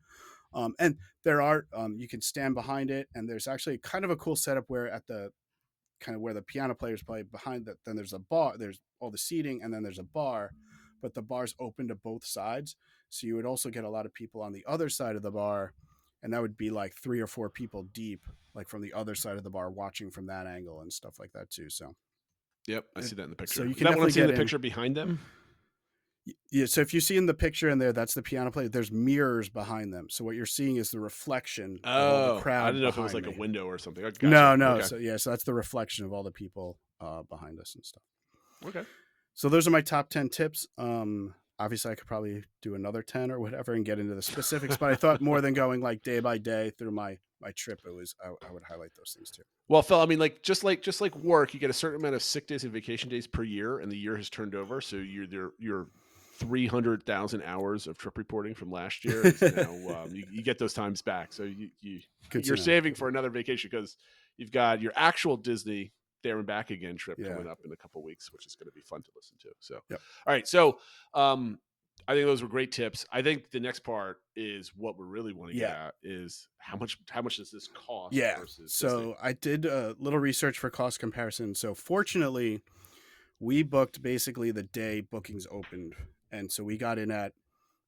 G: and there are you can stand behind it, and there's actually kind of a cool setup where at the kind of where the piano players play behind that. Then there's a bar. There's all the seating, and then there's a bar, but the bar's open to both sides, so you would also get a lot of people on the other side of the bar. And that would be like 3 or 4 people deep, like from the other side of the bar, watching from that angle and stuff like that too. So,
F: yep, I see that in the picture.
G: So you
F: Is
G: can
F: that what I'm
G: definitely
F: seeing in
G: get
F: the
G: in.
F: picture behind them?
G: Yeah. So if you see in the picture in there, that's the piano player. There's mirrors behind them. So what you're seeing is the reflection of all the crowd.
F: I didn't know if it was
G: behind
F: like a
G: me.
F: window or something. Gotcha.
G: No.
F: Okay.
G: So that's the reflection of all the people behind us and stuff.
F: Okay.
G: So those are my top 10 tips. Obviously, I could probably do another 10 or whatever and get into the specifics, but I thought more than going like day by day through my trip, I would highlight those things too.
F: Well, Phil, I mean, like just like work, you get a certain amount of sick days and vacation days per year, and the year has turned over. So your 300,000 hours of trip reporting from last year is now you get those times back. So you're saving for another vacation because you've got your actual Disney there and back again trip coming up in a couple of weeks, which is going to be fun to listen to. So,
G: Yep.
F: All right. So, I think those were great tips. I think the next part is what we really want to get at is how much does this cost?
G: Yeah.
F: Versus
G: So
F: Disney?
G: I did a little research for cost comparison. So fortunately, we booked basically the day bookings opened. And so we got in at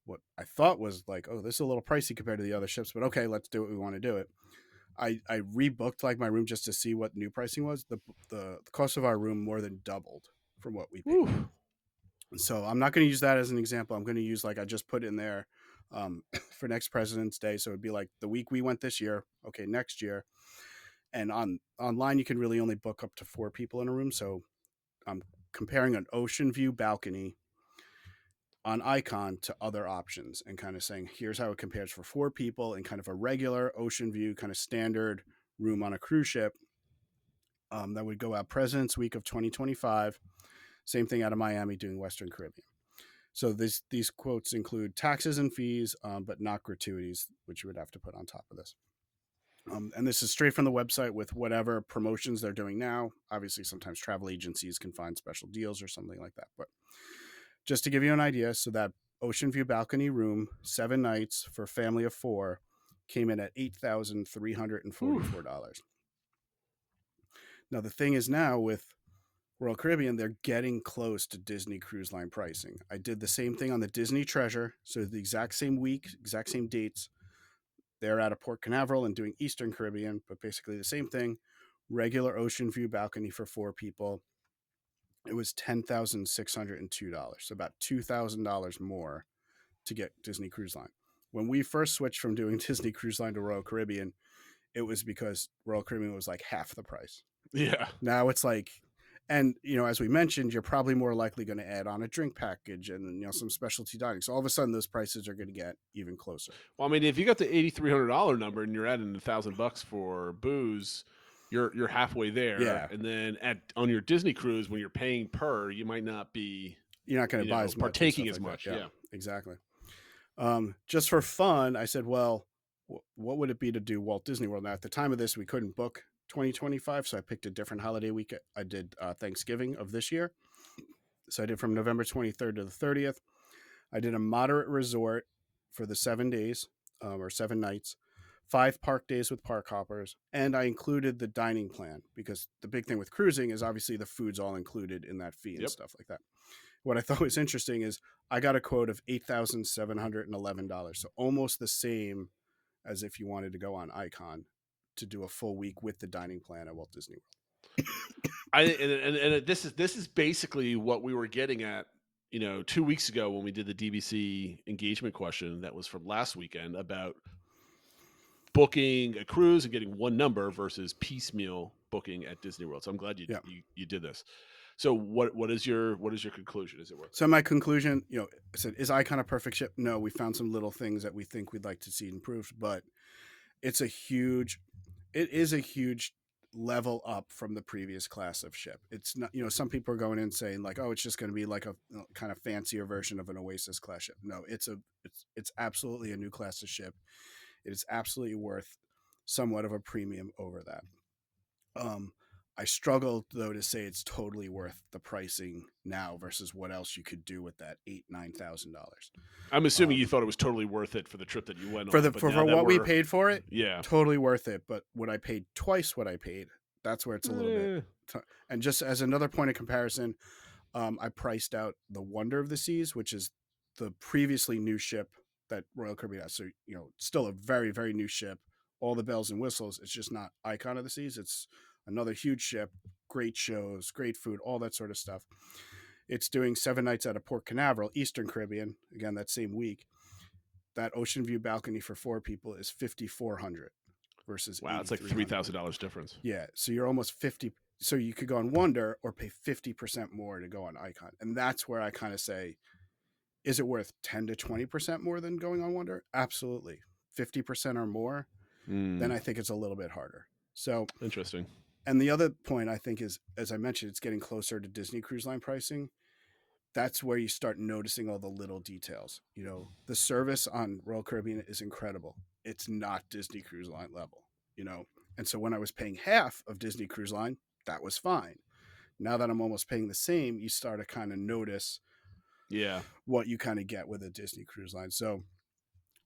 G: what I thought was like, oh, this is a little pricey compared to the other ships, but okay, let's do it. We want to do it. I rebooked like my room just to see what new pricing was. The cost of our room more than doubled from what we paid.
F: Ooh.
G: So I'm not going to use that as an example. I'm going to use like I just put in there for next President's Day. So it'd be like the week we went this year. Okay, next year. And online you can really only book up to 4 people in a room. So I'm comparing an ocean view balcony on Icon to other options and kind of saying, here's how it compares for 4 people in kind of a regular ocean view, kind of standard room on a cruise ship. That would go out President's Week of 2025. Same thing out of Miami doing Western Caribbean. So these quotes include taxes and fees, but not gratuities, which you would have to put on top of this. And this is straight from the website with whatever promotions they're doing now. Obviously, sometimes travel agencies can find special deals or something like that. But just to give you an idea, so that ocean view balcony room, 7 nights for a family of 4, came in at $8,344. Now, the thing is now with Royal Caribbean, they're getting close to Disney Cruise Line pricing. I did the same thing on the Disney Treasure. So the exact same week, exact same dates. They're out of Port Canaveral and doing Eastern Caribbean, but basically the same thing. Regular ocean view balcony for 4 people. It was $10,602. So about $2,000 more to get Disney Cruise Line. When we first switched from doing Disney Cruise Line to Royal Caribbean, it was because Royal Caribbean was like half the price.
F: Yeah.
G: Now it's like, and as we mentioned, you're probably more likely going to add on a drink package and some specialty dining. So all of a sudden, those prices are going to get even closer.
F: Well, I mean, if you got the $8,300 number and you're adding $1,000 for booze, you're halfway there.
G: Yeah.
F: And then on your Disney cruise, when you're paying per, you might not be.
G: You're not going to buy as much,
F: partaking as
G: like
F: much.
G: that.
F: Yeah,
G: exactly. Just for fun, I said, well, what would it be to do Walt Disney World? Now, at the time of this, we couldn't book 2025, so I picked a different holiday week. I did Thanksgiving of this year, so I did from November 23rd to the 30th. I did a moderate resort for the 7 days or 7 nights, 5 park days with park hoppers, and I included the dining plan because the big thing with cruising is obviously the food's all included in that fee and stuff like that. What I thought was interesting is I got a quote of $8,711, so almost the same as if you wanted to go on Icon to do a full week with the dining plan at Walt Disney
F: World. This is basically what we were getting at, 2 weeks ago when we did the DBC engagement question that was from last weekend about booking a cruise and getting one number versus piecemeal booking at Disney World. So I'm glad you did this. So what is your conclusion? Is it worth it?
G: So my conclusion, I said, is Icon a perfect ship? No, we found some little things that we think we'd like to see improved, but it is a huge level up from the previous class of ship. It's not, some people are going in saying like, oh, it's just going to be like a kind of fancier version of an Oasis class ship. No, it's absolutely a new class of ship. It is absolutely worth somewhat of a premium over that. I struggle though to say it's totally worth the pricing now versus what else you could do with that $8,000-$9,000.
F: I'm assuming you thought it was totally worth it for the trip that you went
G: for
F: on.
G: For what we paid for it.
F: Yeah,
G: totally worth it. But when I paid twice what I paid, that's where it's a little bit. And just as another point of comparison, I priced out the Wonder of the Seas, which is the previously new ship that Royal Caribbean has. So still a very, very new ship. All the bells and whistles. It's just not Icon of the Seas. It's another huge ship, great shows, great food, all that sort of stuff. It's doing 7 nights out of Port Canaveral, Eastern Caribbean, again, that same week. That ocean view balcony for 4 people is $5,400 versus
F: wow, it's like $3,000 difference.
G: Yeah, so you're almost 50. So you could go on Wonder or pay 50% more to go on Icon. And that's where I kind of say, is it worth 10 to 20% more than going on Wonder? Absolutely. 50% or more, then I think it's a little bit harder. So
F: interesting.
G: And the other point I think is, as I mentioned, it's getting closer to Disney Cruise Line pricing. That's where you start noticing all the little details. The service on Royal Caribbean is incredible. It's not Disney Cruise Line level, And so when I was paying half of Disney Cruise Line, that was fine. Now that I'm almost paying the same, you start to kind of notice what you kind of get with a Disney Cruise Line. So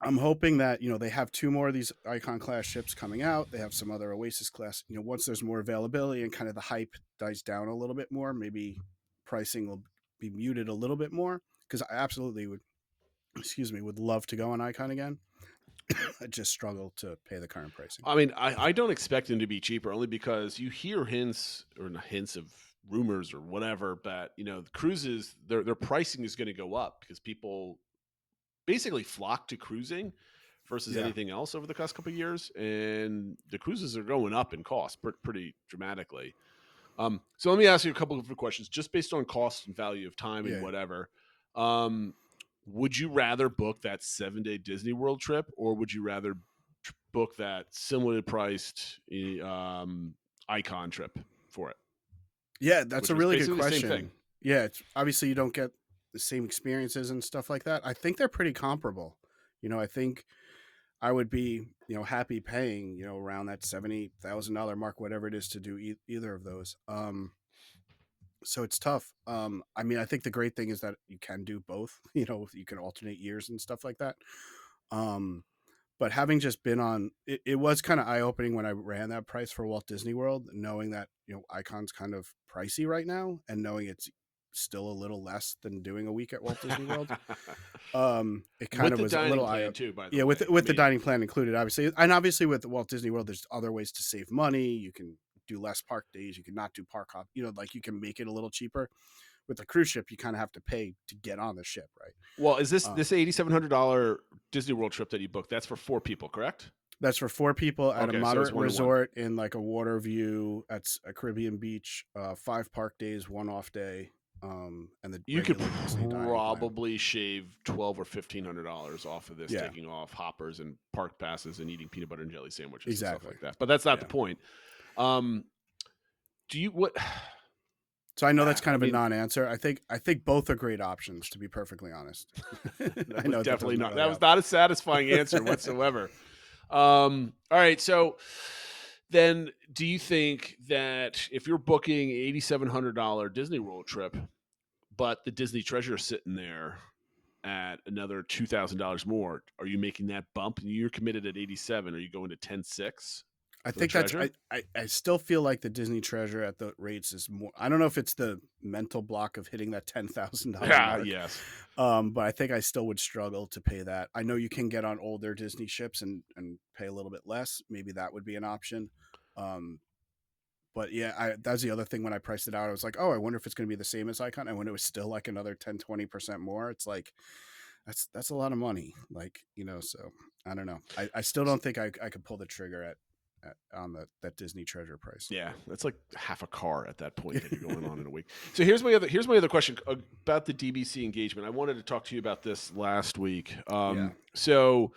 G: I'm hoping that, they have 2 more of these Icon class ships coming out. They have some other Oasis class, once there's more availability and kind of the hype dies down a little bit more, maybe pricing will be muted a little bit more, because I absolutely would love to go on Icon again. I just struggle to pay the current pricing.
F: I mean, I don't expect them to be cheaper only because you hear hints of rumors or whatever, but the cruises, their pricing is going to go up because people basically flock to cruising versus anything else over the past couple of years, and the cruises are going up in cost pretty dramatically. So let me ask you a couple of questions just based on cost and value of time and whatever. Would you rather book that 7-day Disney World trip, or would you rather book that similarly priced Icon trip for it.
G: Yeah, that's
F: Which
G: a
F: was
G: really good
F: basically the same
G: question.
F: thing.
G: Yeah, it's obviously you don't get the same experiences and stuff like that. I think they're pretty comparable. I think I would be, happy paying, around that $70,000 mark, whatever it is, to do either of those. So it's tough. I mean, I think the great thing is that you can do both. You can alternate years and stuff like that. But having just been on, it was kind of eye opening when I ran that price for Walt Disney World, knowing that Icon's kind of pricey right now, and knowing it's still a little less than doing a week at Walt Disney World. It kind of
F: With the
G: was a
F: dining
G: little
F: plan too, by the
G: yeah,
F: way.
G: with
F: I
G: the
F: mean,
G: dining plan included, obviously, and obviously with Walt Disney World, there's other ways to save money. You can do less park days. You can not do park hop. Like you can make it a little cheaper. With a cruise ship, you kind of have to pay to get on the ship, right?
F: well, is this $8,700 Disney World trip that you booked? That's for 4 people, correct?
G: That's for 4 people at
F: Okay,
G: a
F: so it's
G: moderate
F: 1-to-1.
G: resort in like a water view at a Caribbean beach. 5 park days, 1 off day. And the
F: You could
G: regular Disney dining plan.
F: probably shave $1,200 or $1,500 off of this,
G: Yeah.
F: taking off hoppers and park passes and eating peanut butter and jelly sandwiches and
G: Exactly.
F: stuff like that. But that's not
G: Yeah.
F: the point. Do you what?
G: So I know that's kind of
F: I mean-
G: a non-answer. I think both are great options, to be perfectly honest.
F: That
G: I know
F: was
G: that
F: definitely
G: doesn't
F: not.
G: really
F: That was
G: help.
F: not a satisfying answer whatsoever. All right, so then, do you think that if you're booking $8,700 Disney World trip, but the Disney Treasure is sitting there at another $2,000 more, are you making that bump? And you're committed at 87. Are you going to 10.6?
G: I
F: for the
G: think that's
F: Treasure?
G: I still feel like the Disney Treasure at the rates is more. I don't know if it's the mental block of hitting that $10,000 mark.
F: Yes.
G: But I think I still would struggle to pay that. I know you can get on older Disney ships and pay a little bit less. Maybe that would be an option. But yeah, that's the other thing when I priced it out. I was like, oh, I wonder if it's going to be the same as Icon. And when it was still like another 10-20% more, it's like, that's a lot of money. Like, so I don't know. I still don't think I could pull the trigger on that Disney Treasure price.
F: Yeah, that's like half a car at that point that you're going on in a week. So here's my other question about the DBC engagement. I wanted to talk to you about this last week. So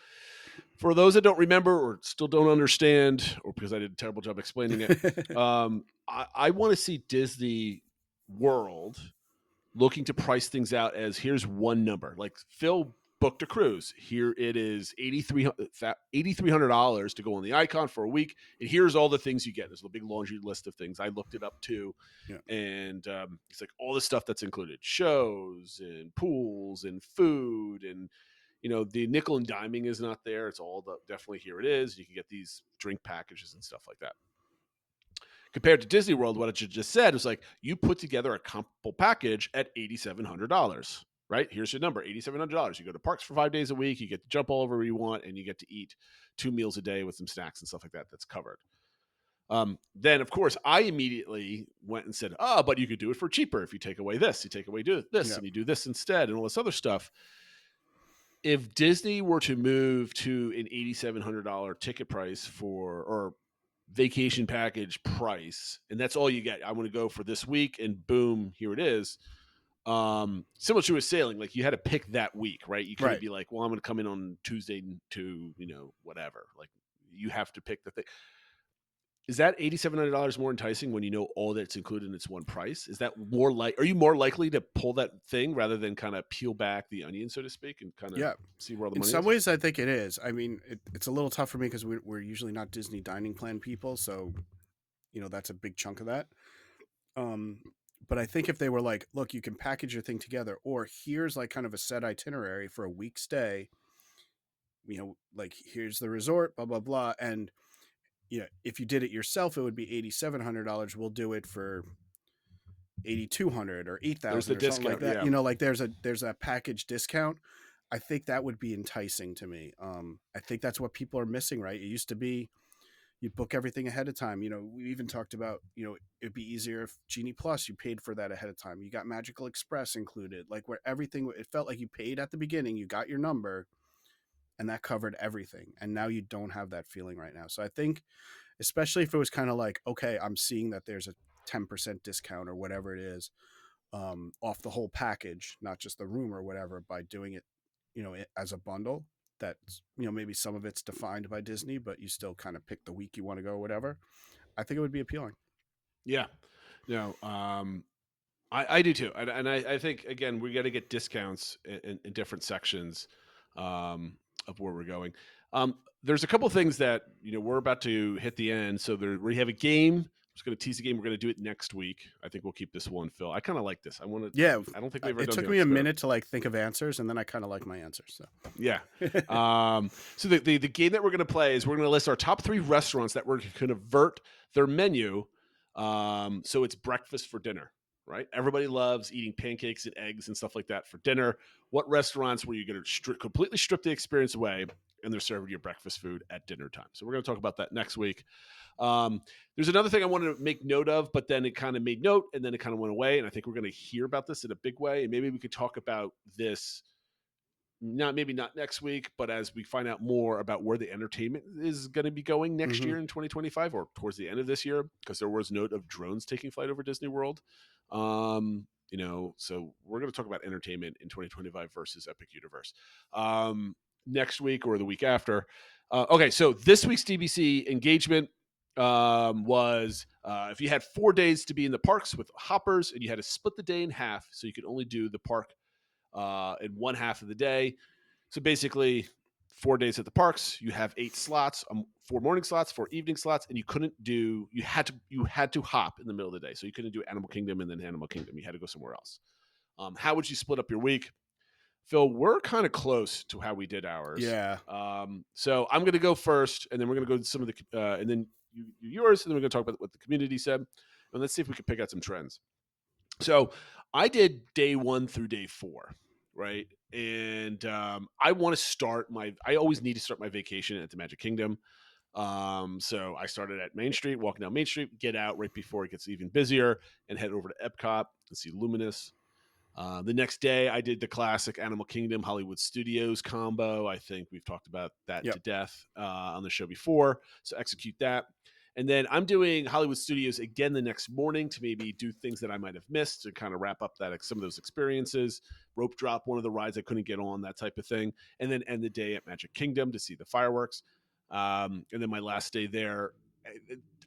F: for those that don't remember or still don't understand, or because I did a terrible job explaining it, I want to see Disney World looking to price things out as here's one number. Like Phil booked a cruise. Here it is $8,300 to go on the Icon for a week. And here's all the things you get. There's a big laundry list of things. I looked it up too.
G: Yeah.
F: And it's like all the stuff that's included, shows and pools and food. And, the nickel and diming is not there. It's all definitely here it is. You can get these drink packages and stuff like that. Compared to Disney World, what I just said was like, you put together a comparable package at $8,700. Right? Here's your number, $8,700. You go to parks for 5 days a week. You get to jump all over where you want, and you get to eat 2 meals a day with some snacks and stuff like that. That's covered. Then, of course, I immediately went and said, but you could do it for cheaper if you take away this. You take away this, and you do this instead, and all this other stuff. If Disney were to move to an $8,700 ticket price or vacation package price, and that's all you get, I want to go for this week, and boom, here it is. Similar to a sailing, like you had to pick that week, right? You couldn't be like, well, I'm going to come in on Tuesday to, whatever. Like you have to pick the thing. Is that $8,700 more enticing when you know all that's included in its one price? Is that are you more likely to pull that thing rather than kind of peel back the onion, so to speak, and kind of see where all the money is?
G: In some ways, I think it is. I mean, it's a little tough for me because we're usually not Disney dining plan people. So, that's a big chunk of that. But I think if they were like, look, you can package your thing together, or here's like kind of a set itinerary for a week stay, like here's the resort, blah, blah, blah. And, if you did it yourself, it would be $8,700. We'll do it for $8,200 or $8,000 or something
F: discount,
G: like that.
F: yeah.
G: Like there's a package discount. I think that would be enticing to me. I think that's what people are missing, right? It used to be, you book everything ahead of time. We even talked about, it'd be easier if Genie Plus, you paid for that ahead of time. You got Magical Express included, like where everything, it felt like you paid at the beginning, you got your number, and that covered everything. And now you don't have that feeling right now. So I think, especially if it was kind of like, okay, I'm seeing that there's a 10% discount or whatever it is, off the whole package, not just the room or whatever, by doing it, as a bundle. That's, maybe some of it's defined by Disney, but you still kind of pick the week you want to go or whatever. I think it would be appealing.
F: Yeah. No, I do too. And I think, again, we got to get discounts in different sections of where we're going. There's a couple things that, we're about to hit the end. So we have a game. I'm just going to tease the game. We're going to do it next week. I think we'll keep this one, Phil. I kind of like this. I want to.
G: Yeah,
F: I don't think we've ever
G: it
F: done
G: took
F: the
G: me a
F: experiment.
G: minute to like think of answers, and then I kind of like my answers. So
F: Yeah. So the game that we're going to play is we're going to list our top 3 restaurants that we're going to convert their menu. So it's breakfast for dinner, right? Everybody loves eating pancakes and eggs and stuff like that for dinner. What restaurants were you going to completely strip the experience away, and they're serving your breakfast food at dinner time? So we're going to talk about that next week. There's another thing I wanted to make note of, but then it kind of made note and then it kind of went away. And I think we're going to hear about this in a big way. And maybe we could talk about this, maybe not next week, but as we find out more about where the entertainment is going to be going next year in 2025 or towards the end of this year, because there was note of drones taking flight over Disney World. So we're going to talk about entertainment in 2025 versus Epic Universe next week or the week after. Okay, so this week's DBC engagement was if you had 4 days to be in the parks with hoppers and you had to split the day in half, so you could only do the park in one half of the day. So basically 4 days at the parks, you have 8 slots, 4 morning slots, 4 evening slots, and you had to hop in the middle of the day. So you couldn't do Animal Kingdom and then Animal Kingdom. You had to go somewhere else. How would you split up your week? Phil, we're kind of close to how we did ours.
G: yeah,
F: So I'm going to go first, and then we're going to go to some of the, and then yours, and then we're going to talk about what the community said, and let's see if we can pick out some trends. So I did day 1 through day 4, right? And I want to start I always need to start my vacation at the Magic Kingdom. So I started at Main Street, walking down Main Street, get out right before it gets even busier, and head over to Epcot and see Luminous. The next day, I did the classic Animal Kingdom Hollywood Studios combo. I think we've talked about that to death on the show before. So execute that. And then I'm doing Hollywood Studios again the next morning to maybe do things that I might have missed to kind of wrap up some of those experiences. Rope drop one of the rides I couldn't get on, that type of thing. And then end the day at Magic Kingdom to see the fireworks. And then my last day there,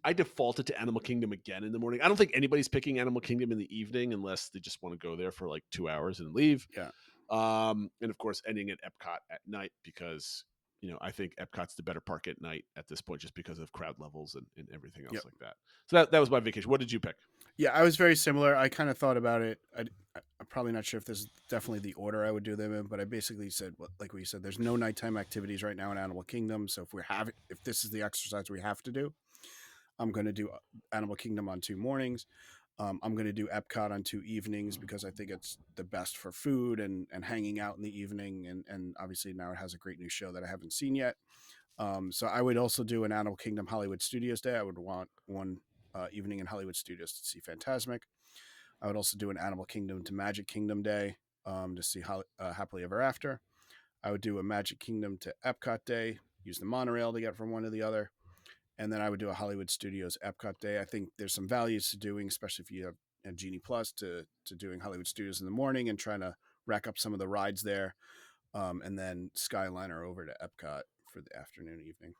F: I defaulted to Animal Kingdom again in the morning. I don't think anybody's picking Animal Kingdom in the evening unless they just want to go there for like 2 hours and leave.
G: Yeah.
F: And of course, ending at Epcot at night because, I think Epcot's the better park at night at this point just because of crowd levels and everything else like that. So that was my vacation. What did you pick?
G: Yeah, I was very similar. I kind of thought about it. I'm probably not sure if this is definitely the order I would do them in, but I basically said, like we said, there's no nighttime activities right now in Animal Kingdom. So if this is the exercise we have to do, I'm going to do Animal Kingdom on 2 mornings. I'm going to do Epcot on 2 evenings because I think it's the best for food and hanging out in the evening. And obviously now it has a great new show that I haven't seen yet. So I would also do an Animal Kingdom Hollywood Studios day. I would want one evening in Hollywood Studios to see Fantasmic. I would also do an Animal Kingdom to Magic Kingdom day to see Happily Ever After. I would do a Magic Kingdom to Epcot day, use the monorail to get from one to the other. And then I would do a Hollywood Studios Epcot day. I think there's some values to doing, especially if you have a Genie Plus, to doing Hollywood Studios in the morning and trying to rack up some of the rides there. And then Skyliner over to Epcot for the afternoon, evening.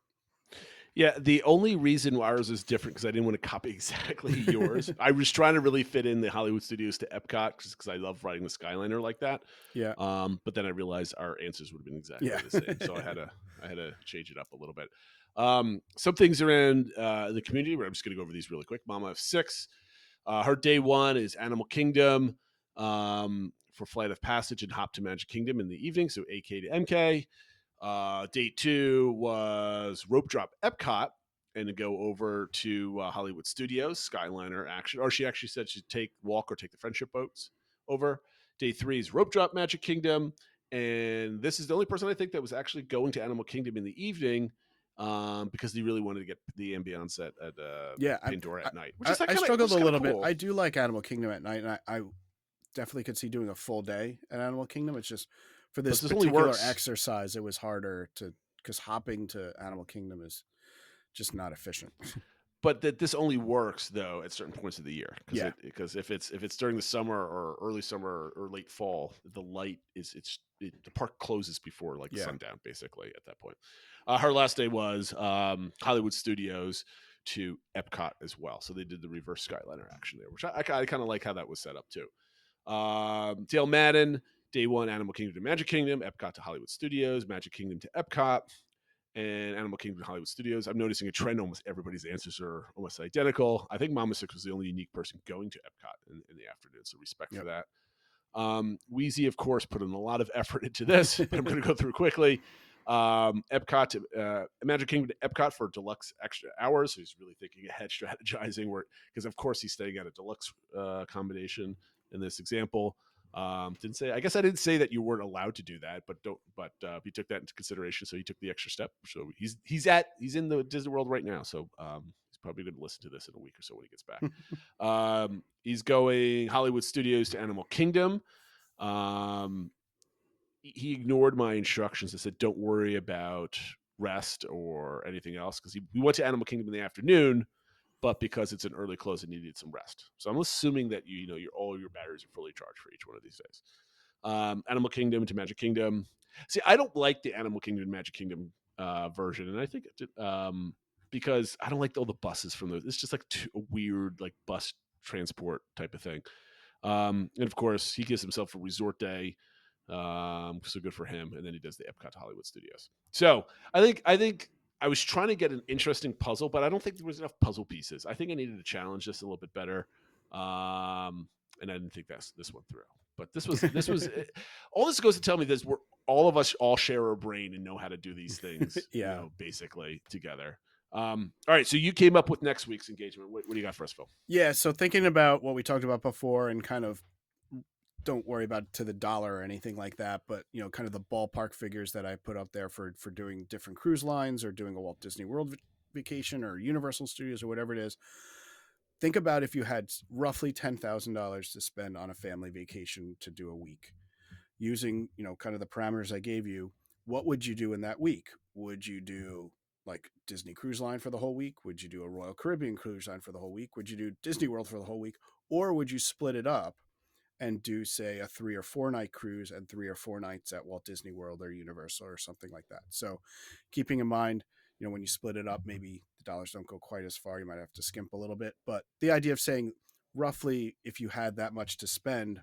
F: Yeah, the only reason why ours is different because I didn't want to copy exactly yours. I was trying to really fit in the Hollywood Studios to Epcot because I love riding the Skyliner like that.
G: Yeah.
F: But then I realized our answers would have been exactly the same, so I had to change it up a little bit. Some things around the community, but I'm just going to go over these really quick. Mama of 6, her day 1 is Animal Kingdom for Flight of Passage and Hop to Magic Kingdom in the evening, so AK to MK. Day 2 was Rope Drop Epcot and to go over to Hollywood Studios, Skyliner action. Or she actually said she'd walk or take the friendship boats over. Day 3 is Rope Drop Magic Kingdom. And this is the only person I think that was actually going to Animal Kingdom in the evening because they really wanted to get the ambiance at Pandora at night. Which is
G: I struggled a little
F: cool.
G: bit. I do like Animal Kingdom at night, and I definitely could see doing a full day at Animal Kingdom. It's just for this particular exercise, it was harder because hopping to Animal Kingdom is just not efficient.
F: But that this only works though at certain points of the year.
G: Yeah.
F: Because if it's during the summer or early summer or late fall, the light the park closes before sundown basically at that point. Her last day was Hollywood Studios, to Epcot as well. So they did the reverse Skyliner action there, which I kind of like how that was set up too. Dale Madden, day one, Animal Kingdom to Magic Kingdom, Epcot to Hollywood Studios, Magic Kingdom to Epcot, and Animal Kingdom to Hollywood Studios. I'm noticing a trend. Almost everybody's answers are almost identical. I think Mama Six was the only unique person going to Epcot in the afternoon, so respect for that. Wheezy, of course, put in a lot of effort into this, but I'm going to go through quickly. Epcot to Magic Kingdom to Epcot for deluxe extra hours. So he's really thinking ahead, strategizing, because of course he's staying at a deluxe combination in this example. Didn't say. I guess I didn't say that you weren't allowed to do that, but he took that into consideration, so he took the extra step. So he's in the Disney World right now. So he's probably going to listen to this in a week or so when he gets back. He's going Hollywood Studios to Animal Kingdom. He ignored my instructions and said, "Don't worry about rest or anything else," because we went to Animal Kingdom in the afternoon. But because it's an early close, it needed some rest. So I'm assuming that all your batteries are fully charged for each one of these days. Animal Kingdom to Magic Kingdom. See, I don't like the Animal Kingdom and Magic Kingdom version, and I think because I don't like all the buses from those. It's just like a weird like bus transport type of thing. And of course, he gives himself a resort day. So good for him. And then he does the Epcot to Hollywood Studios. So I think I was trying to get an interesting puzzle, but I don't think there was enough puzzle pieces. I think I needed to challenge this a little bit better. And I didn't think this went through. But this was all this goes to tell me this: all of us all share a brain and know how to do these things. Basically together. All right. So you came up with next week's engagement. What do you got for us, Phil?
G: Yeah. So thinking about what we talked about before, and kind of don't worry about it to the dollar or anything like that, but kind of the ballpark figures that I put up there for doing different cruise lines or doing a Walt Disney World vacation or Universal Studios or whatever it is. Think about if you had roughly $10,000 to spend on a family vacation to do a week, using kind of the parameters I gave you. What would you do in that week? Would you do like Disney Cruise Line for the whole week? Would you do a Royal Caribbean Cruise Line for the whole week? Would you do Disney World for the whole week? Or would you split it up and do, say, a 3 or 4 night cruise and 3 or 4 nights at Walt Disney World or Universal or something like that? So keeping in mind, when you split it up, maybe the dollars don't go quite as far. You might have to skimp a little bit. But the idea of saying roughly, if you had that much to spend,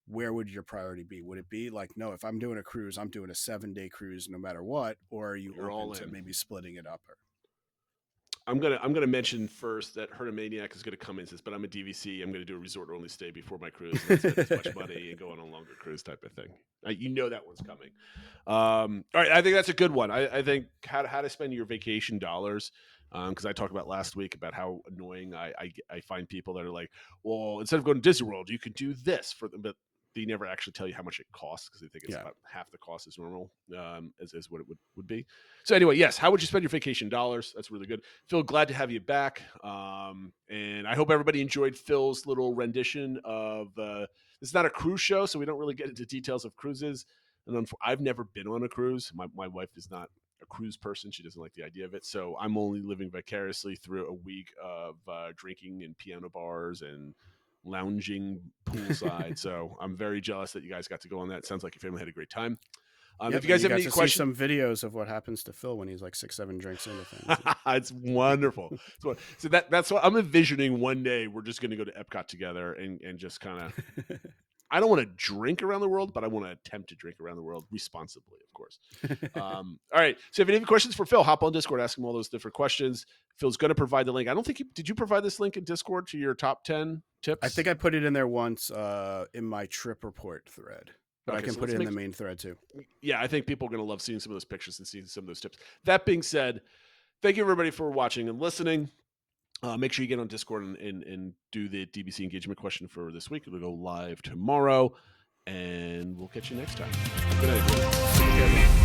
G: where would your priority be? Would it be like, no, if I'm doing a cruise, I'm doing a 7-day cruise no matter what? Or are you open to maybe splitting it up?
F: I'm gonna mention first that Herdomaniac is gonna come in and says, but I'm a DVC. I'm gonna do a resort only stay before my cruise, and spend as much money and go on a longer cruise type of thing. That one's coming. All right, I think that's a good one. I think how to spend your vacation dollars. Because I talked about last week about how annoying I find people that are like, well, instead of going to Disney World, you could do this for them, but they never actually tell you how much it costs because they think it's about half the cost as normal, as what it would be. So anyway, yes, how would you spend your vacation dollars? That's really good. Phil, glad to have you back. And I hope everybody enjoyed Phil's little rendition of it's not a cruise show, so we don't really get into details of cruises. And I've never been on a cruise. My wife is not a cruise person. She doesn't like the idea of it. So I'm only living vicariously through a week of drinking in piano bars and lounging poolside. So I'm very jealous that you guys got to go on that. Sounds like your family had a great time. If you guys have any questions,
G: some videos of what happens to Phil when he's like 6-7 drinks into things.
F: It's wonderful. So that's what I'm envisioning. One day we're just going to go to Epcot together and just kind of. I don't want to drink around the world, but I want to attempt to drink around the world responsibly, of course. All right. So if you have any questions for Phil, hop on Discord, ask him all those different questions. Phil's going to provide the link. I don't think did you provide this link in Discord to your top 10 tips?
G: I think I put it in there once in my trip report thread, but I can put it in the main thread too.
F: Yeah, I think people are going to love seeing some of those pictures and seeing some of those tips. That being said, thank you everybody for watching and listening. Make sure you get on Discord and do the DBC engagement question for this week. It'll go live tomorrow, and we'll catch you next time. Good night, everyone.